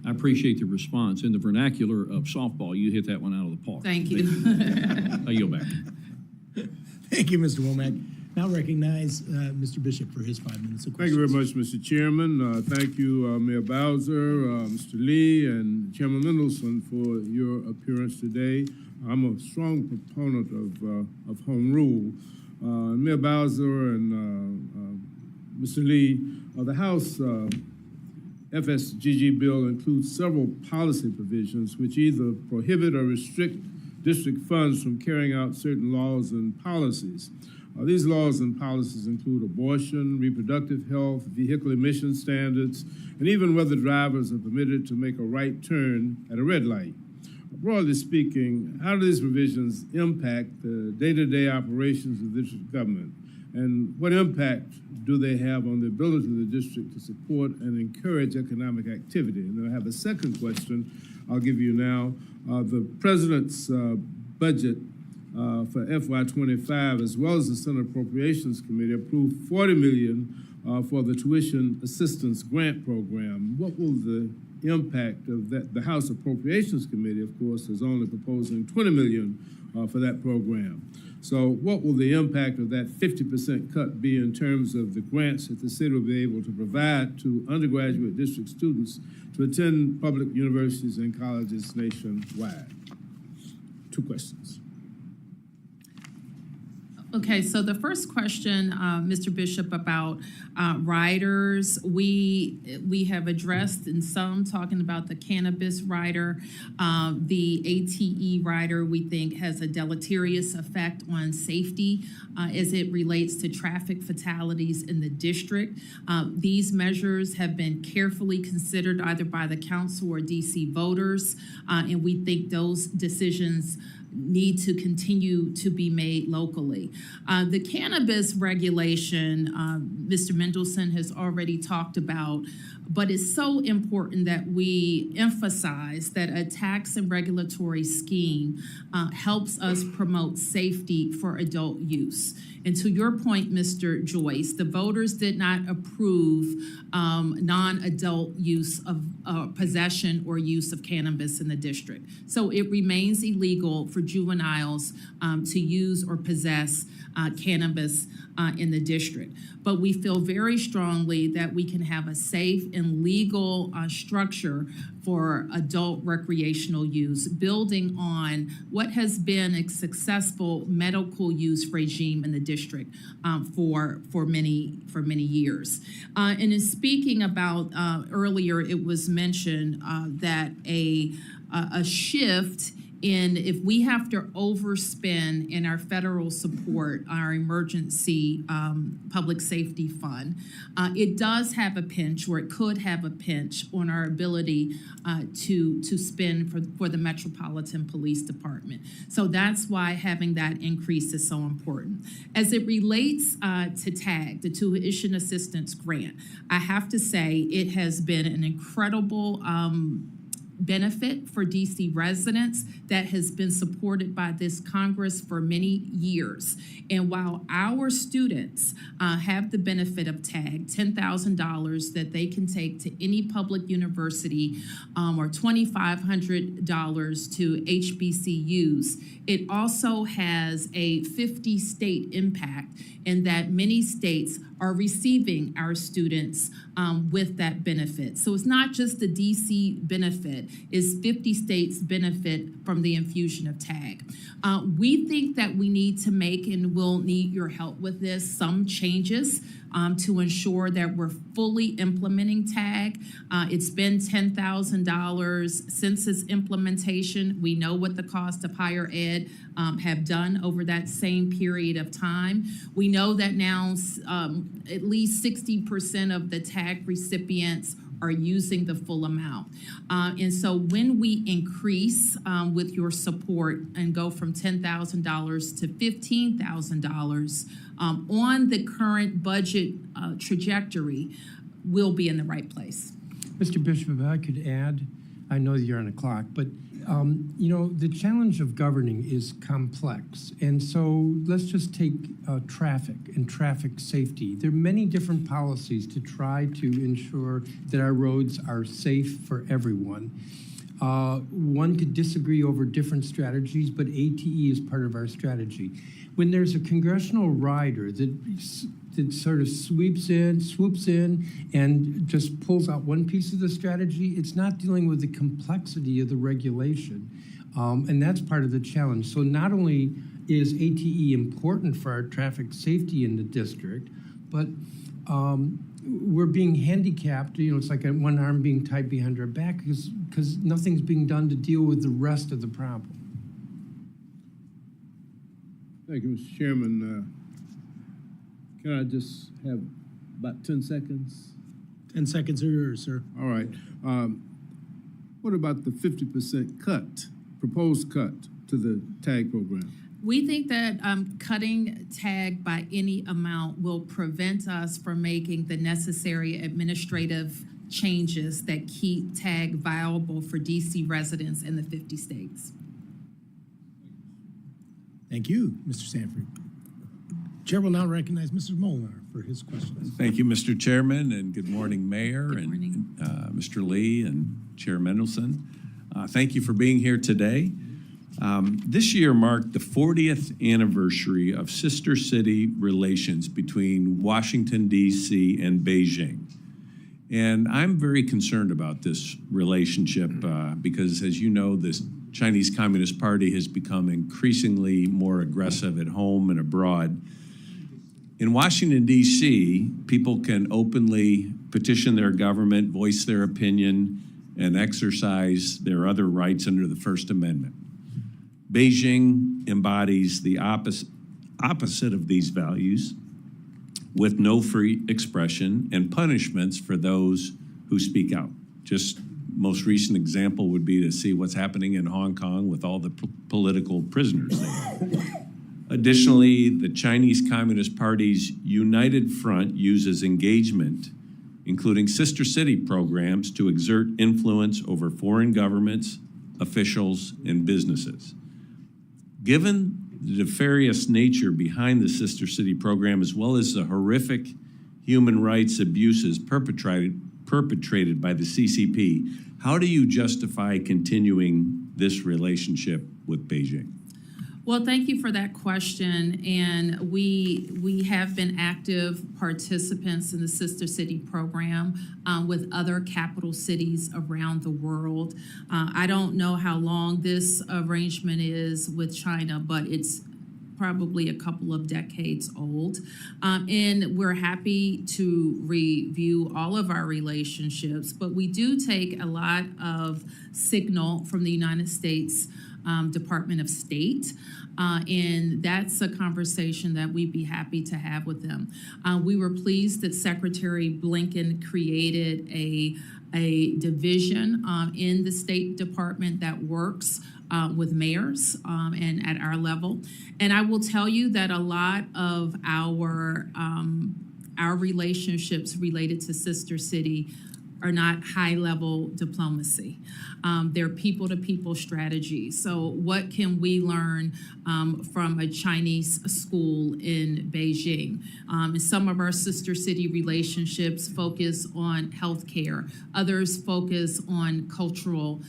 Speaker 10: I appreciate the response. In the vernacular of softball, you hit that one out of the park.
Speaker 3: Thank you.
Speaker 10: I yield back.
Speaker 1: Thank you, Mr. Womack. Now recognize Mr. Bishop for his 5 minutes of
Speaker 11: Thank you
Speaker 1: questions.
Speaker 11: very much, Mr. Chairman. Thank you, Mayor Bowser, Mr. Lee, and Chairman Mendelson for your appearance today. I'm a strong proponent of home rule. Mayor Bowser and Mr. Lee, the House FSGG bill includes several policy provisions which either prohibit or restrict district funds from carrying out certain laws and policies. These laws and policies include abortion, reproductive health, vehicle emission standards, and even whether drivers are permitted to make a right turn at a red light. Broadly speaking, how do these provisions impact the day-to-day operations of the district government? And what impact do they have on the ability of the district to support and encourage economic activity? And I have a second question I'll give you now. The President's budget for FY25, as well as the Senate Appropriations Committee, approved $40 million for the tuition assistance grant program. What will the impact of that? The House Appropriations Committee, of course, is only proposing $20 million for that program. So what will the impact of that 50% cut be in terms of the grants that the city will be able to provide to undergraduate district students to attend public universities and colleges nationwide? Two questions.
Speaker 3: Okay, so the first question, Mr. Bishop, about riders, we have addressed in some talking about the cannabis rider. The ATE rider, we think, has a deleterious effect on safety as it relates to traffic fatalities in the district. These measures have been carefully considered either by the council or DC voters, and we think those decisions need to continue to be made locally. The cannabis regulation, Mr. Mendelson has already talked about, but it's so important that we emphasize that a tax and regulatory scheme helps us promote safety for adult use. And to your point, Mr. Joyce, the voters did not approve non-adult use of possession or use of cannabis in the district. So it remains illegal for juveniles to use or possess cannabis in the district. But we feel very strongly that we can have a safe and legal structure for adult recreational use, building on what has been a successful medical use regime in the district for many years. And in speaking about earlier, it was mentioned that a shift in if we have to overspend in our federal support, our emergency public safety fund, it does have a pinch, or it could have a pinch on our ability to spend for the Metropolitan Police Department. So that's why having that increase is so important. As it relates to TAG, the Tuition Assistance Grant, I have to say it has been an incredible benefit for DC residents that has been supported by this Congress for many years. And while our students have the benefit of TAG, $10,000 that they can take to any public university or $2,500 to HBCUs, it also has a 50-state impact in that many states are receiving our students with that benefit. So it's not just the DC benefit, it's 50 states benefit from the infusion of TAG. We think that we need to make, and we'll need your help with this, some changes to ensure that we're fully implementing TAG. It's been $10,000 since its implementation. We know what the cost of higher ed have done over that same period of time. We know that now at least 60% of the tag recipients are using the full amount. And so when we increase with your support and go from $10,000 to $15,000 on the current budget trajectory, we'll be in the right place.
Speaker 4: Mr. Bishop, if I could add, I know you're on the clock, but you know, the challenge of governing is complex. And so let's just take traffic and traffic safety. There are many different policies to try to ensure that our roads are safe for everyone. One could disagree over different strategies, but ATE is part of our strategy. When there's a congressional rider that sort of swoops in, and just pulls out one piece of the strategy, it's not dealing with the complexity of the regulation. And that's part of the challenge. So not only is ATE important for our traffic safety in the district, but we're being handicapped. You know, it's like one arm being tied behind our back because nothing's being done to deal with the rest of the problem.
Speaker 11: Thank you, Mr. Chairman. Can I just have about 10 seconds?
Speaker 1: 10 seconds are yours, sir.
Speaker 11: All right. What about the 50% cut, proposed cut to the TAG program?
Speaker 3: We think that cutting TAG by any amount will prevent us from making the necessary administrative changes that keep TAG viable for DC residents in the 50 states.
Speaker 1: Thank you, Mr. Sanford. Chair will now recognize Mr. Molnar for his questions.
Speaker 12: Thank you, Mr. Chairman, and good morning, Mayor
Speaker 3: Good morning.
Speaker 12: and Mr. Lee and Chair Mendelson. Thank you for being here today. This year marked the 40th anniversary of sister city relations between Washington, D.C. and Beijing. And I'm very concerned about this relationship because, as you know, this Chinese Communist Party has become increasingly more aggressive at home and abroad. In Washington, D.C., people can openly petition their government, voice their opinion, and exercise their other rights under the First Amendment. Beijing embodies the opposite of these values, with no free expression and punishments for those who speak out. Just most recent example would be to see what's happening in Hong Kong with all the political prisoners there. Additionally, the Chinese Communist Party's United Front uses engagement, including sister city programs, to exert influence over foreign governments, officials, and businesses. Given the nefarious nature behind the sister city program, as well as the horrific human rights abuses perpetrated by the CCP, how do you justify continuing this relationship with Beijing?
Speaker 3: Well, thank you for that question. And we have been active participants in the Sister City program with other capital cities around the world. I don't know how long this arrangement is with China, but it's probably a couple of decades old. And we're happy to review all of our relationships, but we do take a lot of signal from the United States Department of State. And that's a conversation that we'd be happy to have with them. We were pleased that Secretary Blinken created a division in the State Department that works with mayors and at our level. And I will tell you that a lot of our relationships related to Sister City are not high-level diplomacy. They're people-to-people strategies. So what can we learn from a Chinese school in Beijing? Some of our sister city relationships focus on healthcare. Others focus on cultural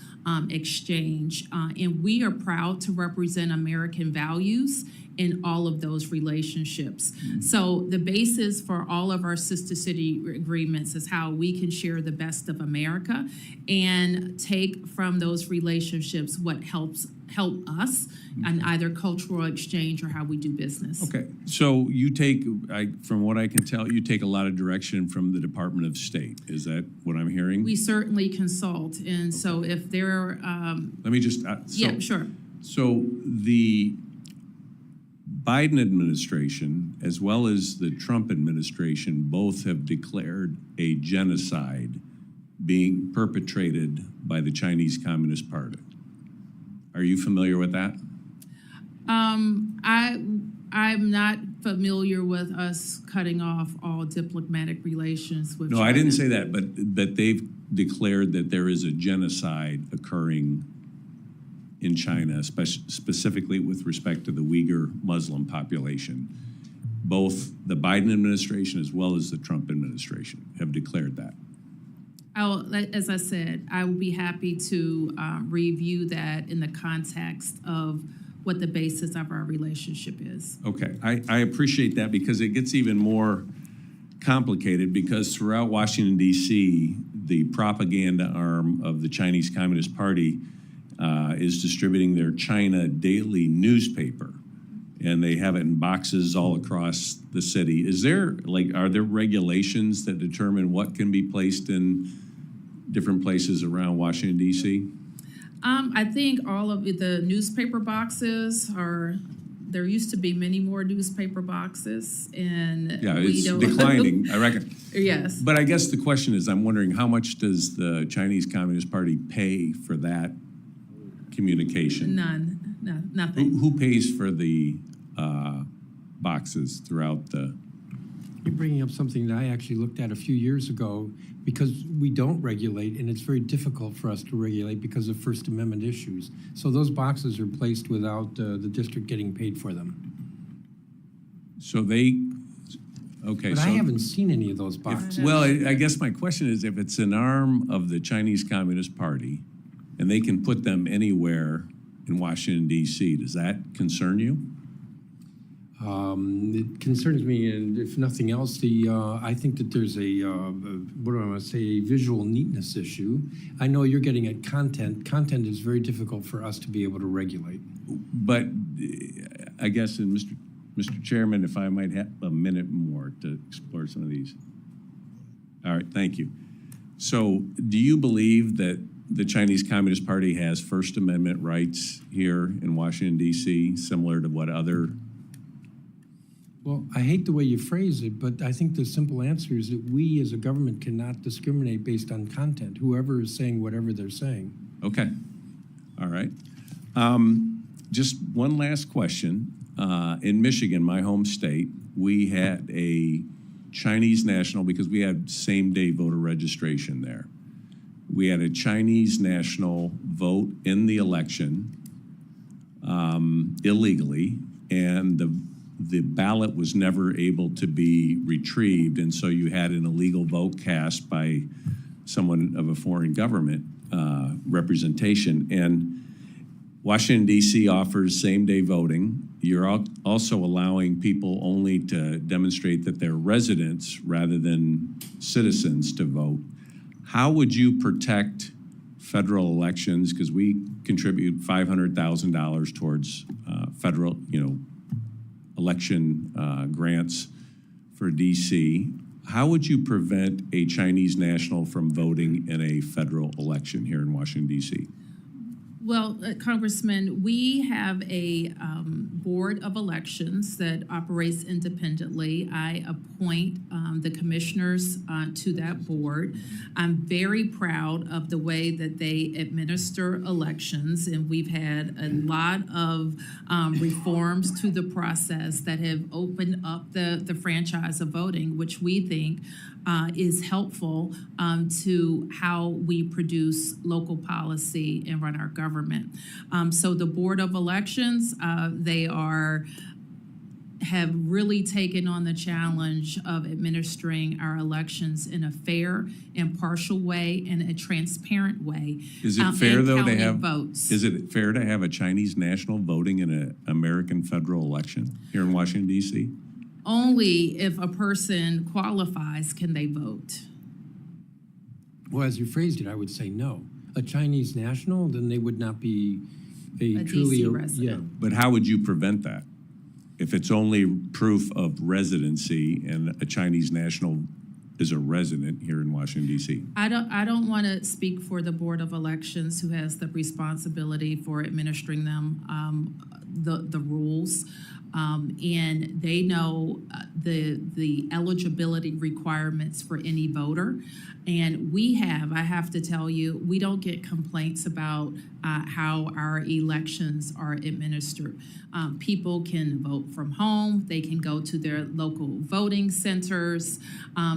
Speaker 3: exchange. And we are proud to represent American values in all of those relationships. So the basis for all of our sister city agreements is how we can share the best of America and take from those relationships what help us on either cultural exchange or how we do business.
Speaker 12: Okay, so you take, from what I can tell, you take a lot of direction from the Department of State. Is that what I'm hearing?
Speaker 3: We certainly consult, and so if there are,
Speaker 12: Let me just,
Speaker 3: yeah, sure.
Speaker 12: So the Biden administration, as well as the Trump administration, both have declared a genocide being perpetrated by the Chinese Communist Party. Are you familiar with that?
Speaker 3: I'm not familiar with us cutting off all diplomatic relations with
Speaker 12: No,
Speaker 3: China.
Speaker 12: I didn't say that, but they've declared that there is a genocide occurring in China, specifically with respect to the Uyghur Muslim population. Both the Biden administration as well as the Trump administration have declared that.
Speaker 3: As I said, I will be happy to review that in the context of what the basis of our relationship is.
Speaker 12: Okay, I appreciate that because it gets even more complicated because throughout Washington, D.C., the propaganda arm of the Chinese Communist Party is distributing their China daily newspaper, and they have it in boxes all across the city. Are there regulations that determine what can be placed in different places around Washington, D.C.?
Speaker 3: I think all of the newspaper boxes there used to be many more newspaper boxes, and
Speaker 12: Yeah,
Speaker 3: we
Speaker 12: it's
Speaker 3: don't.
Speaker 12: declining, I reckon.
Speaker 3: Yes.
Speaker 12: But I guess the question is, I'm wondering how much does the Chinese Communist Party pay for that communication?
Speaker 3: None. No, nothing.
Speaker 12: Who pays for the boxes throughout the?
Speaker 4: You're bringing up something that I actually looked at a few years ago because we don't regulate, and it's very difficult for us to regulate because of First Amendment issues. So those boxes are placed without the district getting paid for them.
Speaker 12: So they, okay.
Speaker 4: But
Speaker 12: so
Speaker 4: I haven't seen any of those boxes.
Speaker 12: Well, I guess my question is, if it's an arm of the Chinese Communist Party, and they can put them anywhere in Washington, D.C., does that concern you?
Speaker 4: It concerns me, and if nothing else, I think that there's a visual neatness issue. I know you're getting at content. Content is very difficult for us to be able to regulate.
Speaker 12: But I guess, Mr. Chairman, if I might have a minute more to explore some of these. All right, thank you. So do you believe that the Chinese Communist Party has First Amendment rights here in Washington, D.C., similar to what other?
Speaker 4: Well, I hate the way you phrase it, but I think the simple answer is that we as a government cannot discriminate based on content, whoever is saying whatever they're saying.
Speaker 12: Okay, all right. Just one last question. In Michigan, my home state, we had a Chinese national, because we had same-day voter registration there. We had a Chinese national vote in the election illegally, and the ballot was never able to be retrieved, and so you had an illegal vote cast by someone of a foreign government representation. And Washington, D.C. offers same-day voting. You're also allowing people only to demonstrate that they're residents rather than citizens to vote. How would you protect federal elections? Because we contribute $500,000 towards federal, election grants for D.C. How would you prevent a Chinese national from voting in a federal election here in Washington, D.C.?
Speaker 3: Well, Congressman, we have a board of elections that operates independently. I appoint the commissioners to that board. I'm very proud of the way that they administer elections, and we've had a lot of reforms to the process that have opened up the franchise of voting, which we think is helpful to how we produce local policy and run our government. So the Board of Elections, they have really taken on the challenge of administering our elections in a fair, impartial way and a transparent way.
Speaker 12: Is it fair, though, to
Speaker 3: counting
Speaker 12: have
Speaker 3: votes.
Speaker 12: Is it fair to have a Chinese national voting in an American federal election here in Washington, D.C.?
Speaker 3: Only if a person qualifies can they vote.
Speaker 4: Well, as you phrased it, I would say no. A Chinese national, then they would not be a truly
Speaker 3: DC resident.
Speaker 12: But how would you prevent that? If it's only proof of residency and a Chinese national is a resident here in Washington, D.C.?
Speaker 3: I don't want to speak for the Board of Elections, who has the responsibility for administering them, the rules. And they know the eligibility requirements for any voter. And I have to tell you, we don't get complaints about how our elections are administered. People can vote from home. They can go to their local voting centers.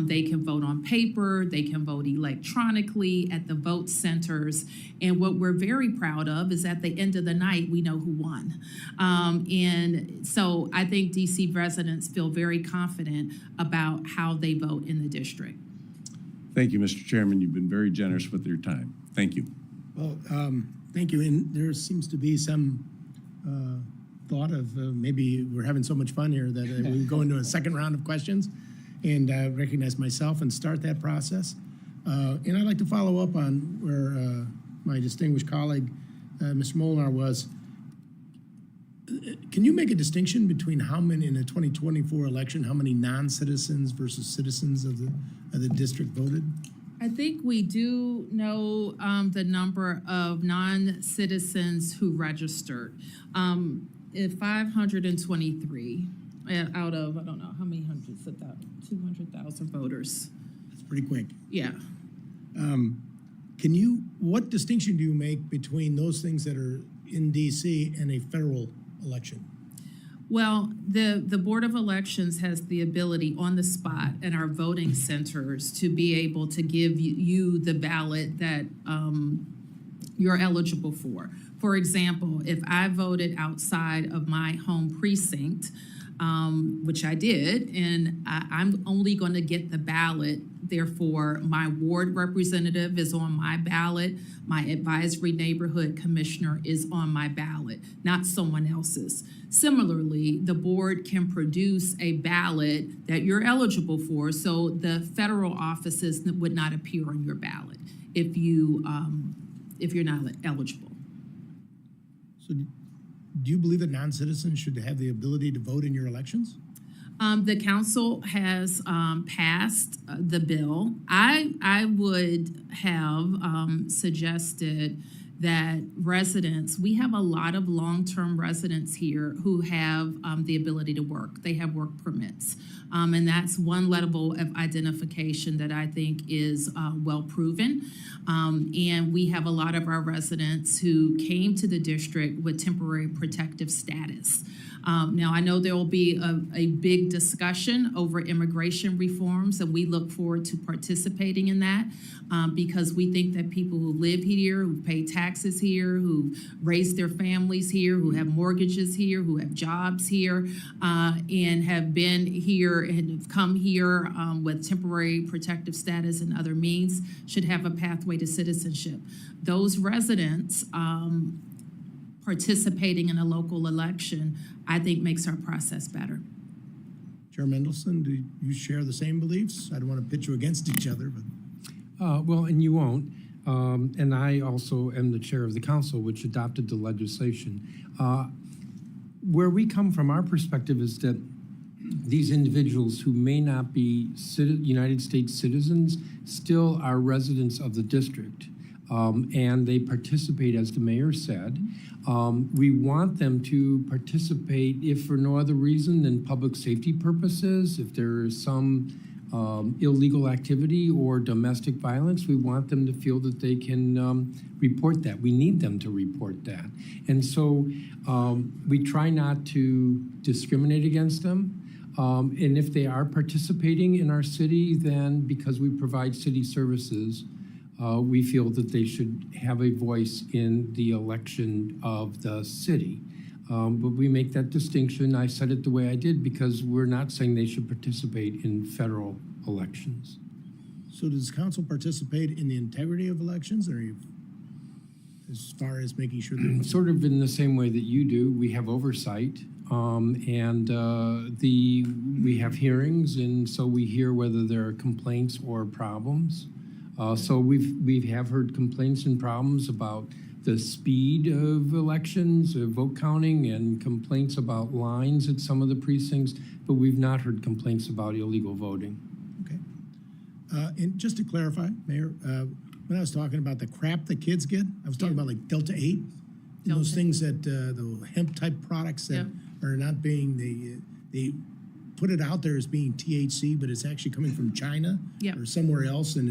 Speaker 3: They can vote on paper. They can vote electronically at the vote centers. And what we're very proud of is at the end of the night, we know who won. And so I think DC residents feel very confident about how they vote in the district.
Speaker 12: Thank you, Mr. Chairman. You've been very generous with your time. Thank you.
Speaker 1: Well, thank you. And there seems to be some thought of maybe we're having so much fun here that we go into a second round of questions and recognize myself and start that process. And I'd like to follow up on where my distinguished colleague, Mr. Molnar, was. Can you make a distinction between how many, in the 2024 election, how many non-citizens versus citizens of the district voted?
Speaker 3: I think we do know the number of non-citizens who registered. 523 out of, I don't know, how many hundreds of that, 200,000 voters.
Speaker 1: That's pretty quick.
Speaker 3: Yeah.
Speaker 1: What distinction do you make between those things that are in DC and a federal election?
Speaker 3: Well, the Board of Elections has the ability on the spot at our voting centers to be able to give you the ballot that you're eligible for. For example, if I voted outside of my home precinct, which I did, and I'm only going to get the ballot. Therefore, my ward representative is on my ballot. My advisory neighborhood commissioner is on my ballot, not someone else's. Similarly, the board can produce a ballot that you're eligible for, so the federal offices would not appear on your ballot if you're not eligible.
Speaker 1: So do you believe that non-citizens should have the ability to vote in your elections?
Speaker 3: The council has passed the bill. I would have suggested that residents, we have a lot of long-term residents here who have the ability to work. They have work permits. And that's one level of identification that I think is well proven. And we have a lot of our residents who came to the district with temporary protective status. Now, I know there will be a big discussion over immigration reforms, and we look forward to participating in that because we think that people who live here, who pay taxes here, who raise their families here, who have mortgages here, who have jobs here, and have been here and have come here with temporary protective status and other means should have a pathway to citizenship. Those residents participating in a local election, I think, makes our process better.
Speaker 1: Chair Mendelson, do you share the same beliefs? I don't want to pit you against each other, but.
Speaker 4: Well, and you won't. And I also am the chair of the council, which adopted the legislation. Where we come from, our perspective is that these individuals who may not be United States citizens still are residents of the district. And they participate, as the mayor said. We want them to participate, if for no other reason than public safety purposes. If there is some illegal activity or domestic violence, we want them to feel that they can report that. We need them to report that. And so we try not to discriminate against them. And if they are participating in our city, then because we provide city services, we feel that they should have a voice in the election of the city. But we make that distinction. I said it the way I did because we're not saying they should participate in federal elections.
Speaker 1: So does council participate in the integrity of elections, or as far as making sure that?
Speaker 4: Sort of in the same way that you do, we have oversight. And we have hearings, and so we hear whether there are complaints or problems. So we have heard complaints and problems about the speed of elections, vote counting, and complaints about lines at some of the precincts, but we've not heard complaints about illegal voting.
Speaker 1: Okay. And just to clarify, Mayor, when I was talking about the crap that kids get, I was talking about like Delta 8, and those things that the hemp type products that are not being, they put it out there as being THC, but it's actually coming from China
Speaker 3: Yep.
Speaker 1: or somewhere else, and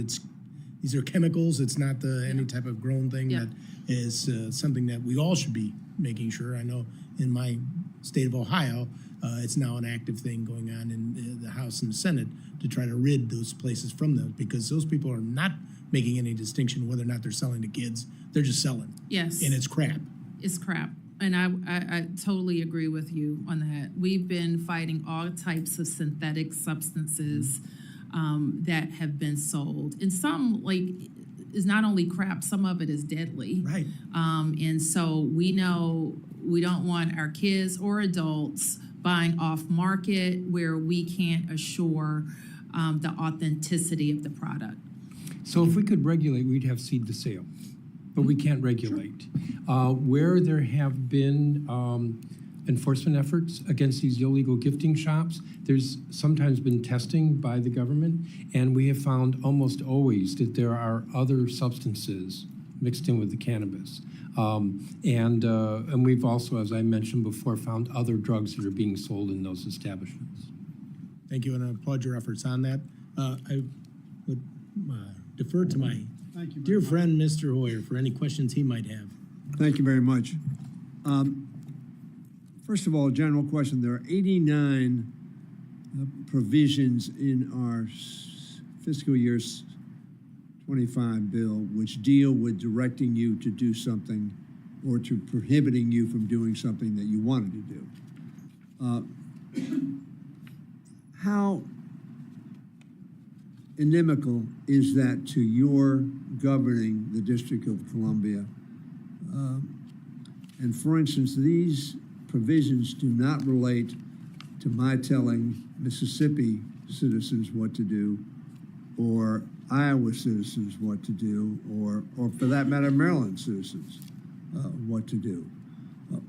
Speaker 1: these are chemicals. It's not any type of grown thing
Speaker 3: Yeah.
Speaker 1: that is something that we all should be making sure. I know in my state of Ohio, it's now an active thing going on in the House and the Senate to try to rid those places from those, because those people are not making any distinction whether or not they're selling to kids. They're just selling,
Speaker 3: Yes.
Speaker 1: and it's crap.
Speaker 3: It's crap. And I totally agree with you on that. We've been fighting all types of synthetic substances that have been sold. And some, like, is not only crap, some of it is deadly.
Speaker 1: Right.
Speaker 3: And so we know we don't want our kids or adults buying off market where we can't assure the authenticity of the product.
Speaker 4: So if we could regulate, we'd have seed to sale, but we can't regulate. Where there have been enforcement efforts against these illegal gifting shops, there's sometimes been testing by the government, and we have found almost always that there are other substances mixed in with the cannabis. And we've also, as I mentioned before, found other drugs that are being sold in those establishments.
Speaker 1: Thank you, and I applaud your efforts on that. I would defer to my dear friend, Mr. Hoyer, for any questions he might have.
Speaker 2: Thank you very much. First of all, a general question. There are 89 provisions in our fiscal year 25 bill which deal with directing you to do something or to prohibiting you from doing something that you wanted to do. How inimical is that to your governing the District of Columbia? And for instance, these provisions do not relate to my telling Mississippi citizens what to do, or Iowa citizens what to do, or for that matter, Maryland citizens what to do.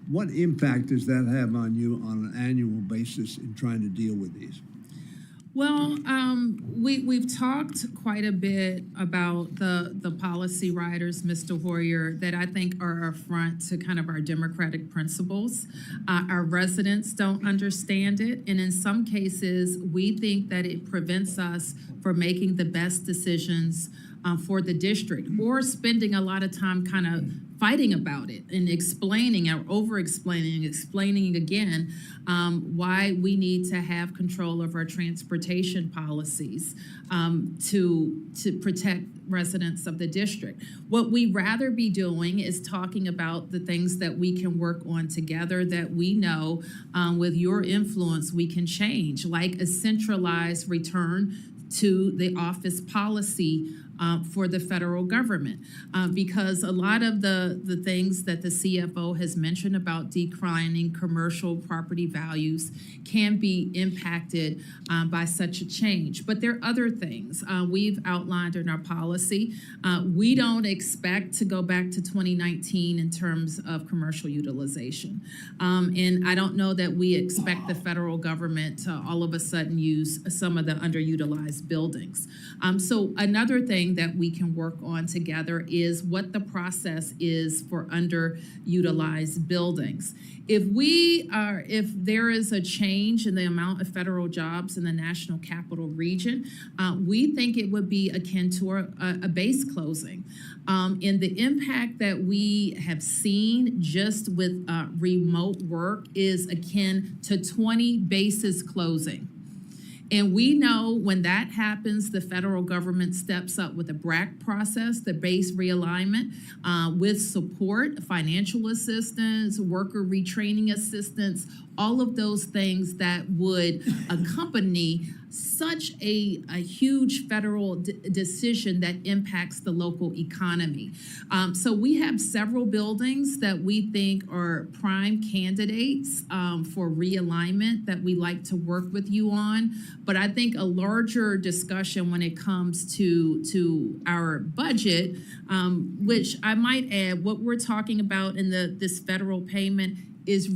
Speaker 2: What impact does that have on you on an annual basis in trying to deal with these?
Speaker 3: Well, we've talked quite a bit about the policy riders, Mr. Hoyer, that I think are affront to kind of our democratic principles. Our residents don't understand it, and in some cases, we think that it prevents us from making the best decisions for the district, or spending a lot of time kind of fighting about it and explaining or over-explaining, explaining again why we need to have control of our transportation policies to protect residents of the district. What we'd rather be doing is talking about the things that we can work on together that we know with your influence we can change, like a centralized return to the office policy for the federal government, because a lot of the things that the CFO has mentioned about declining commercial property values can be impacted by such a change. But there are other things we've outlined in our policy. We don't expect to go back to 2019 in terms of commercial utilization. And I don't know that we expect the federal government to all of a sudden use some of the underutilized buildings. So another thing that we can work on together is what the process is for underutilized buildings. If there is a change in the amount of federal jobs in the National Capital Region, we think it would be akin to a base closing. And the impact that we have seen just with remote work is akin to 20 bases closing. And we know when that happens, the federal government steps up with a BRAC process, the base realignment, with support, financial assistance, worker retraining assistance, all of those things that would accompany such a huge federal decision that impacts the local economy. So we have several buildings that we think are prime candidates for realignment that we like to work with you on. But I think a larger discussion when it comes to our budget, which I might add, what we're talking about in this federal payment is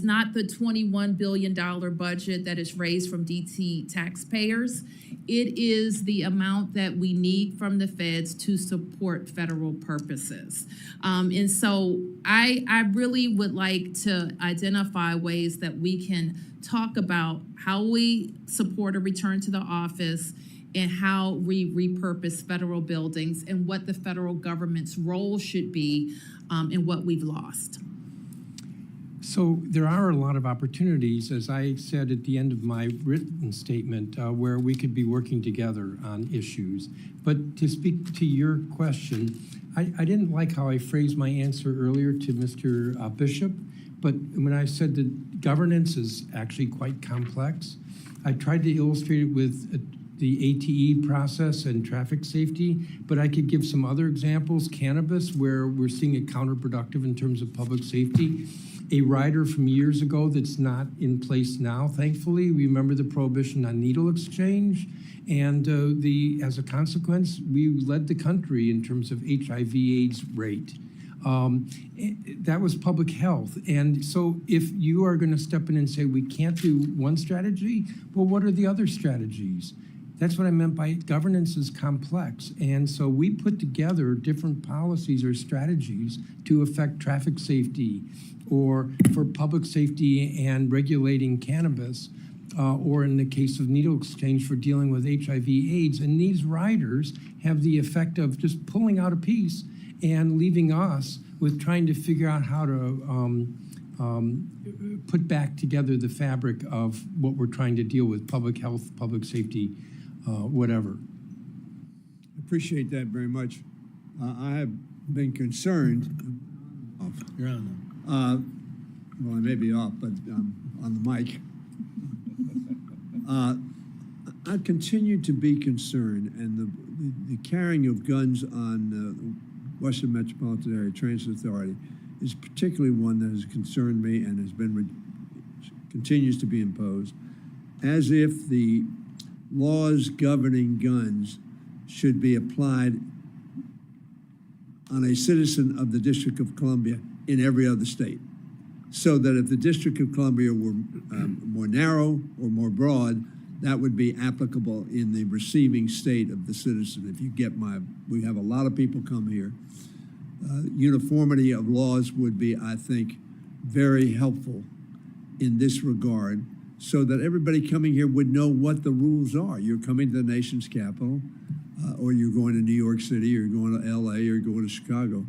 Speaker 3: not the $21 billion budget that is raised from DT taxpayers. It is the amount that we need from the feds to support federal purposes. And so I really would like to identify ways that we can talk about how we support a return to the office and how we repurpose federal buildings and what the federal government's role should be in what we've lost.
Speaker 4: So there are a lot of opportunities, as I said at the end of my written statement, where we could be working together on issues. But to speak to your question, I didn't like how I phrased my answer earlier to Mr. Bishop, but when I said that governance is actually quite complex, I tried to illustrate it with the ATE process and traffic safety, but I could give some other examples. Cannabis, where we're seeing it counterproductive in terms of public safety. A rider from years ago that's not in place now, thankfully. Remember the prohibition on needle exchange? And as a consequence, we led the country in terms of HIV/AIDS rate. That was public health. And so if you are going to step in and say we can't do one strategy, well, what are the other strategies? That's what I meant by governance is complex. And so we put together different policies or strategies to affect traffic safety or for public safety and regulating cannabis, or in the case of needle exchange for dealing with HIV/AIDS. And these riders have the effect of just pulling out a piece and leaving us with trying to figure out how to put back together the fabric of what we're trying to deal with, public health, public safety, whatever.
Speaker 2: Appreciate that very much. I have been concerned.
Speaker 1: You're on.
Speaker 2: Well, I may be off, but on the mic. I continue to be concerned, and the carrying of guns on the Western Metropolitan Area Transit Authority is particularly one that has concerned me and has been continues to be imposed, as if the laws governing guns should be applied on a citizen of the District of Columbia in every other state. So that if the District of Columbia were more narrow or more broad, that would be applicable in the receiving state of the citizen. If you get we have a lot of people come here. Uniformity of laws would be, I think, very helpful in this regard, so that everybody coming here would know what the rules are. You're coming to the nation's capital, or you're going to New York City, or you're going to LA, or you're going to Chicago,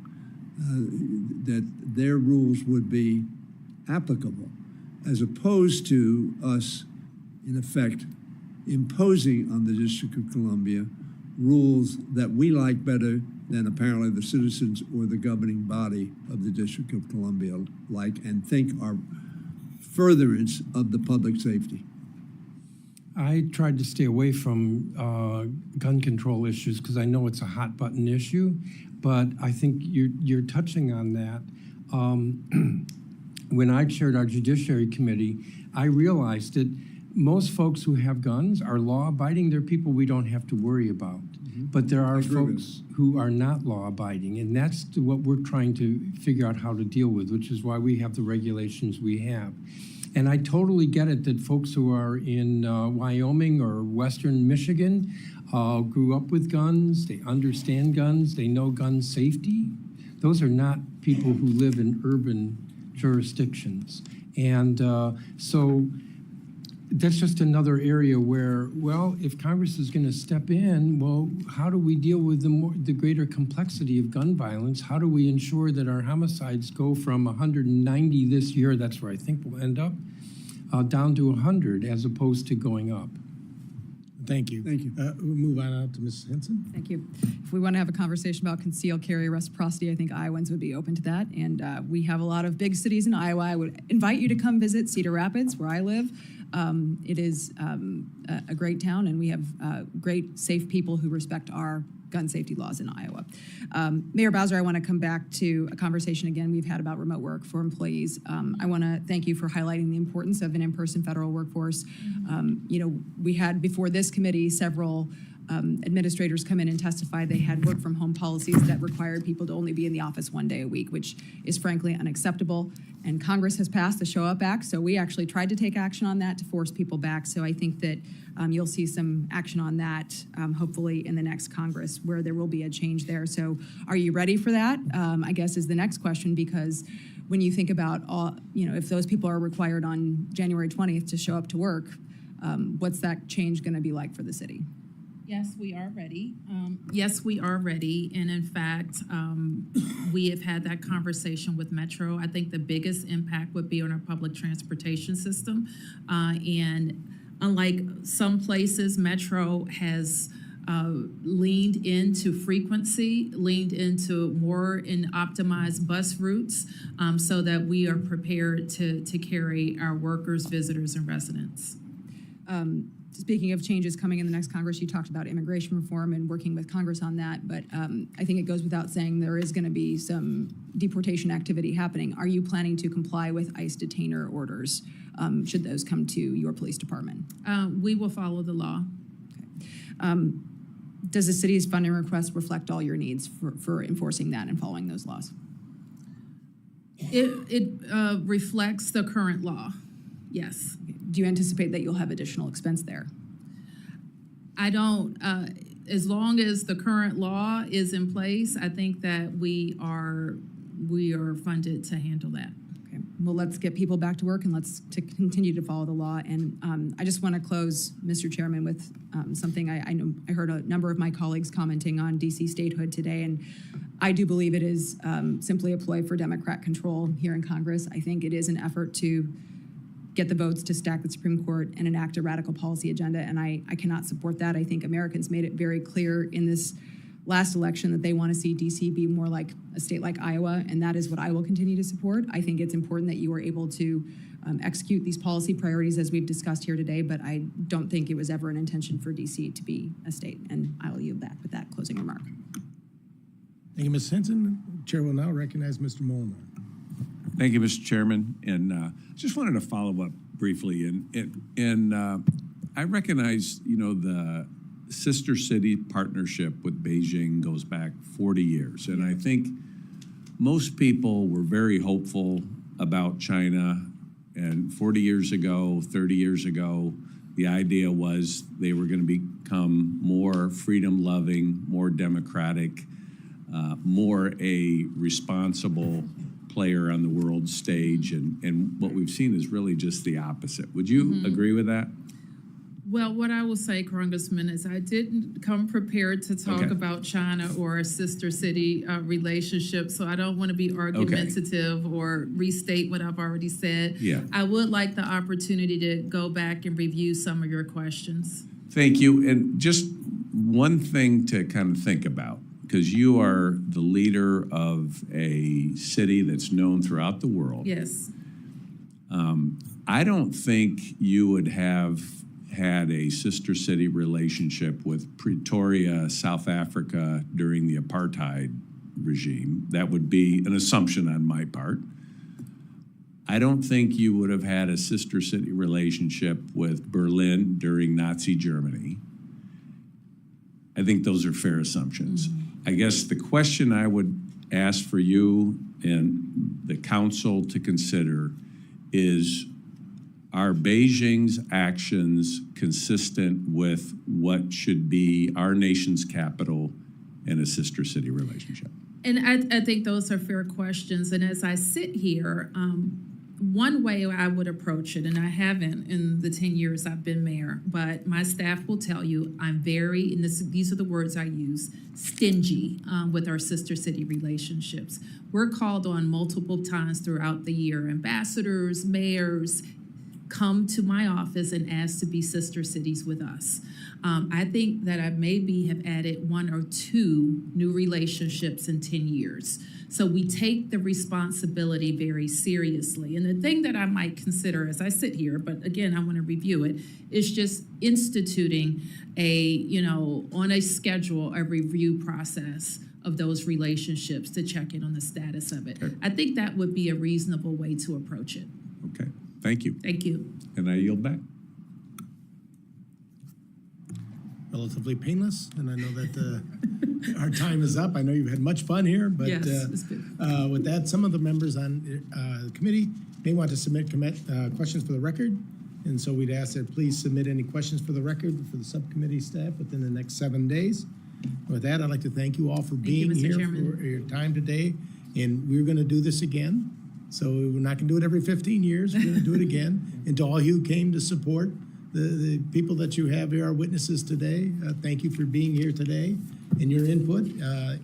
Speaker 2: that their rules would be applicable, as opposed to us, in effect, imposing on the District of Columbia rules that we like better than apparently the citizens or the governing body of the District of Columbia like and think are furtherance of the public safety.
Speaker 4: I tried to stay away from gun control issues because I know it's a hot button issue, but I think you're touching on that. When I chaired our Judiciary Committee, I realized that most folks who have guns are law-abiding. They're people we don't have to worry about. But there are folks who are not law-abiding, and that's what we're trying to figure out how to deal with, which is why we have the regulations we have. And I totally get it that folks who are in Wyoming or Western Michigan grew up with guns, they understand guns, they know gun safety. Those are not people who live in urban jurisdictions. And so that's just another area where, well, if Congress is going to step in, well, how do we deal with the greater complexity of gun violence? How do we ensure that our homicides go from 190 this year, that's where I think we'll end up, down to 100 as opposed to going up?
Speaker 1: Thank you.
Speaker 2: Thank you.
Speaker 1: We'll move on out to Ms. Henson.
Speaker 6: Thank you. If we want to have a conversation about concealed carry reciprocity, I think Iowans would be open to that. And we have a lot of big cities in Iowa. I would invite you to come visit Cedar Rapids, where I live. It is a great town, and we have great, safe people who respect our gun safety laws in Iowa. Mayor Bowser, I want to come back to a conversation again we've had about remote work for employees. I want to thank you for highlighting the importance of an in-person federal workforce. We had before this committee several administrators come in and testify they had work from home policies that required people to only be in the office one day a week, which is frankly unacceptable. And Congress has passed the Show Up Act, so we actually tried to take action on that to force people back. So I think that you'll see some action on that, hopefully in the next Congress, where there will be a change there. So are you ready for that? I guess is the next question, because when you think about all, if those people are required on January 20th to show up to work, what's that change going to be like for the city?
Speaker 3: Yes, we are ready. Yes, we are ready. And in fact, we have had that conversation with Metro. I think the biggest impact would be on our public transportation system. And unlike some places, Metro has leaned into frequency, leaned into more and optimized bus routes so that we are prepared to carry our workers, visitors, and residents.
Speaker 6: Speaking of changes coming in the next Congress, you talked about immigration reform and working with Congress on that, but I think it goes without saying there is going to be some deportation activity happening. Are you planning to comply with ICE detainer orders should those come to your police department?
Speaker 3: We will follow the law.
Speaker 6: Okay. Does the city's funding request reflect all your needs for enforcing that and following those laws?
Speaker 3: It reflects the current law, yes.
Speaker 6: Do you anticipate that you'll have additional expense there?
Speaker 3: I don't, as long as the current law is in place, I think that we are funded to handle that.
Speaker 6: Okay. Well, let's get people back to work and let's continue to follow the law. And I just want to close, Mr. Chairman, with something I know I heard a number of my colleagues commenting on DC statehood today, and I do believe it is simply a ploy for Democrat control here in Congress. I think it is an effort to get the votes to stack the Supreme Court and enact a radical policy agenda, and I cannot support that. I think Americans made it very clear in this last election that they want to see DC be more like a state like Iowa, and that is what I will continue to support. I think it's important that you are able to execute these policy priorities as we've discussed here today, but I don't think it was ever an intention for DC to be a state, and I will yield back with that closing remark.
Speaker 1: Thank you, Ms. Henson. Chair will now recognize Mr. Molnar.
Speaker 12: Thank you, Mr. Chairman. And just wanted to follow up briefly. And I recognize, the sister city partnership with Beijing goes back 40 years. And I think most people were very hopeful about China. And 40 years ago, 30 years ago, the idea was they were going to become more freedom-loving, more democratic, more a responsible player on the world stage, and what we've seen is really just the opposite. Would you agree with that?
Speaker 3: Well, what I will say, Congressman, is I didn't come prepared to talk about China or a sister city relationship, so I don't want to be argumentative or restate what I've already said.
Speaker 12: Yeah.
Speaker 3: I would like the opportunity to go back and review some of your questions.
Speaker 12: Thank you. And just one thing to kind of think about, because you are the leader of a city that's known throughout the world.
Speaker 3: Yes.
Speaker 12: I don't think you would have had a sister city relationship with Pretoria, South Africa during the apartheid regime. That would be an assumption on my part. I don't think you would have had a sister city relationship with Berlin during Nazi Germany. I think those are fair assumptions. I guess the question I would ask for you and the council to consider is, are Beijing's actions consistent with what should be our nation's capital and a sister city relationship?
Speaker 3: And I think those are fair questions. And as I sit here, one way I would approach it, and I haven't in the 10 years I've been mayor, but my staff will tell you I'm very, and these are the words I use, stingy with our sister city relationships. We're called on multiple times throughout the year. Ambassadors, mayors come to my office and ask to be sister cities with us. I think that I maybe have added 1 or 2 new relationships in 10 years. So we take the responsibility very seriously. And the thing that I might consider as I sit here, but again, I want to review it, is just instituting on a schedule, a review process of those relationships to check in on the status of it.
Speaker 12: Okay.
Speaker 3: I think that would be a reasonable way to approach it.
Speaker 12: Okay, thank you.
Speaker 3: Thank you.
Speaker 12: And I yield back.
Speaker 1: Relatively painless, and I know that our time is up. I know you've had much fun here, but
Speaker 3: Yes, it's good.
Speaker 1: with that, some of the members on the committee may want to submit questions for the record. And so we'd ask that please submit any questions for the record for the subcommittee staff within the next 7 days. With that, I'd like to thank you all for
Speaker 3: you,
Speaker 1: being
Speaker 3: Mr.
Speaker 1: here
Speaker 3: Chairman.
Speaker 1: for your time today. And we're going to do this again. So we're not going to do it every 15 years. We're going to do it again. And to all you who came to support, the people that you have here are witnesses today. Thank you for being here today and your input.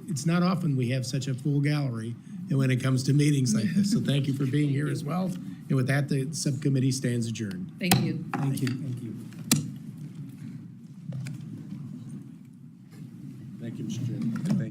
Speaker 1: It's not often we have such a full gallery and when it comes to meetings like this. So thank you for being here as well. And with that, the subcommittee stands adjourned.
Speaker 3: Thank you.
Speaker 4: Thank you. Thank you.
Speaker 12: Thank you, Mr. Chairman. Thank you.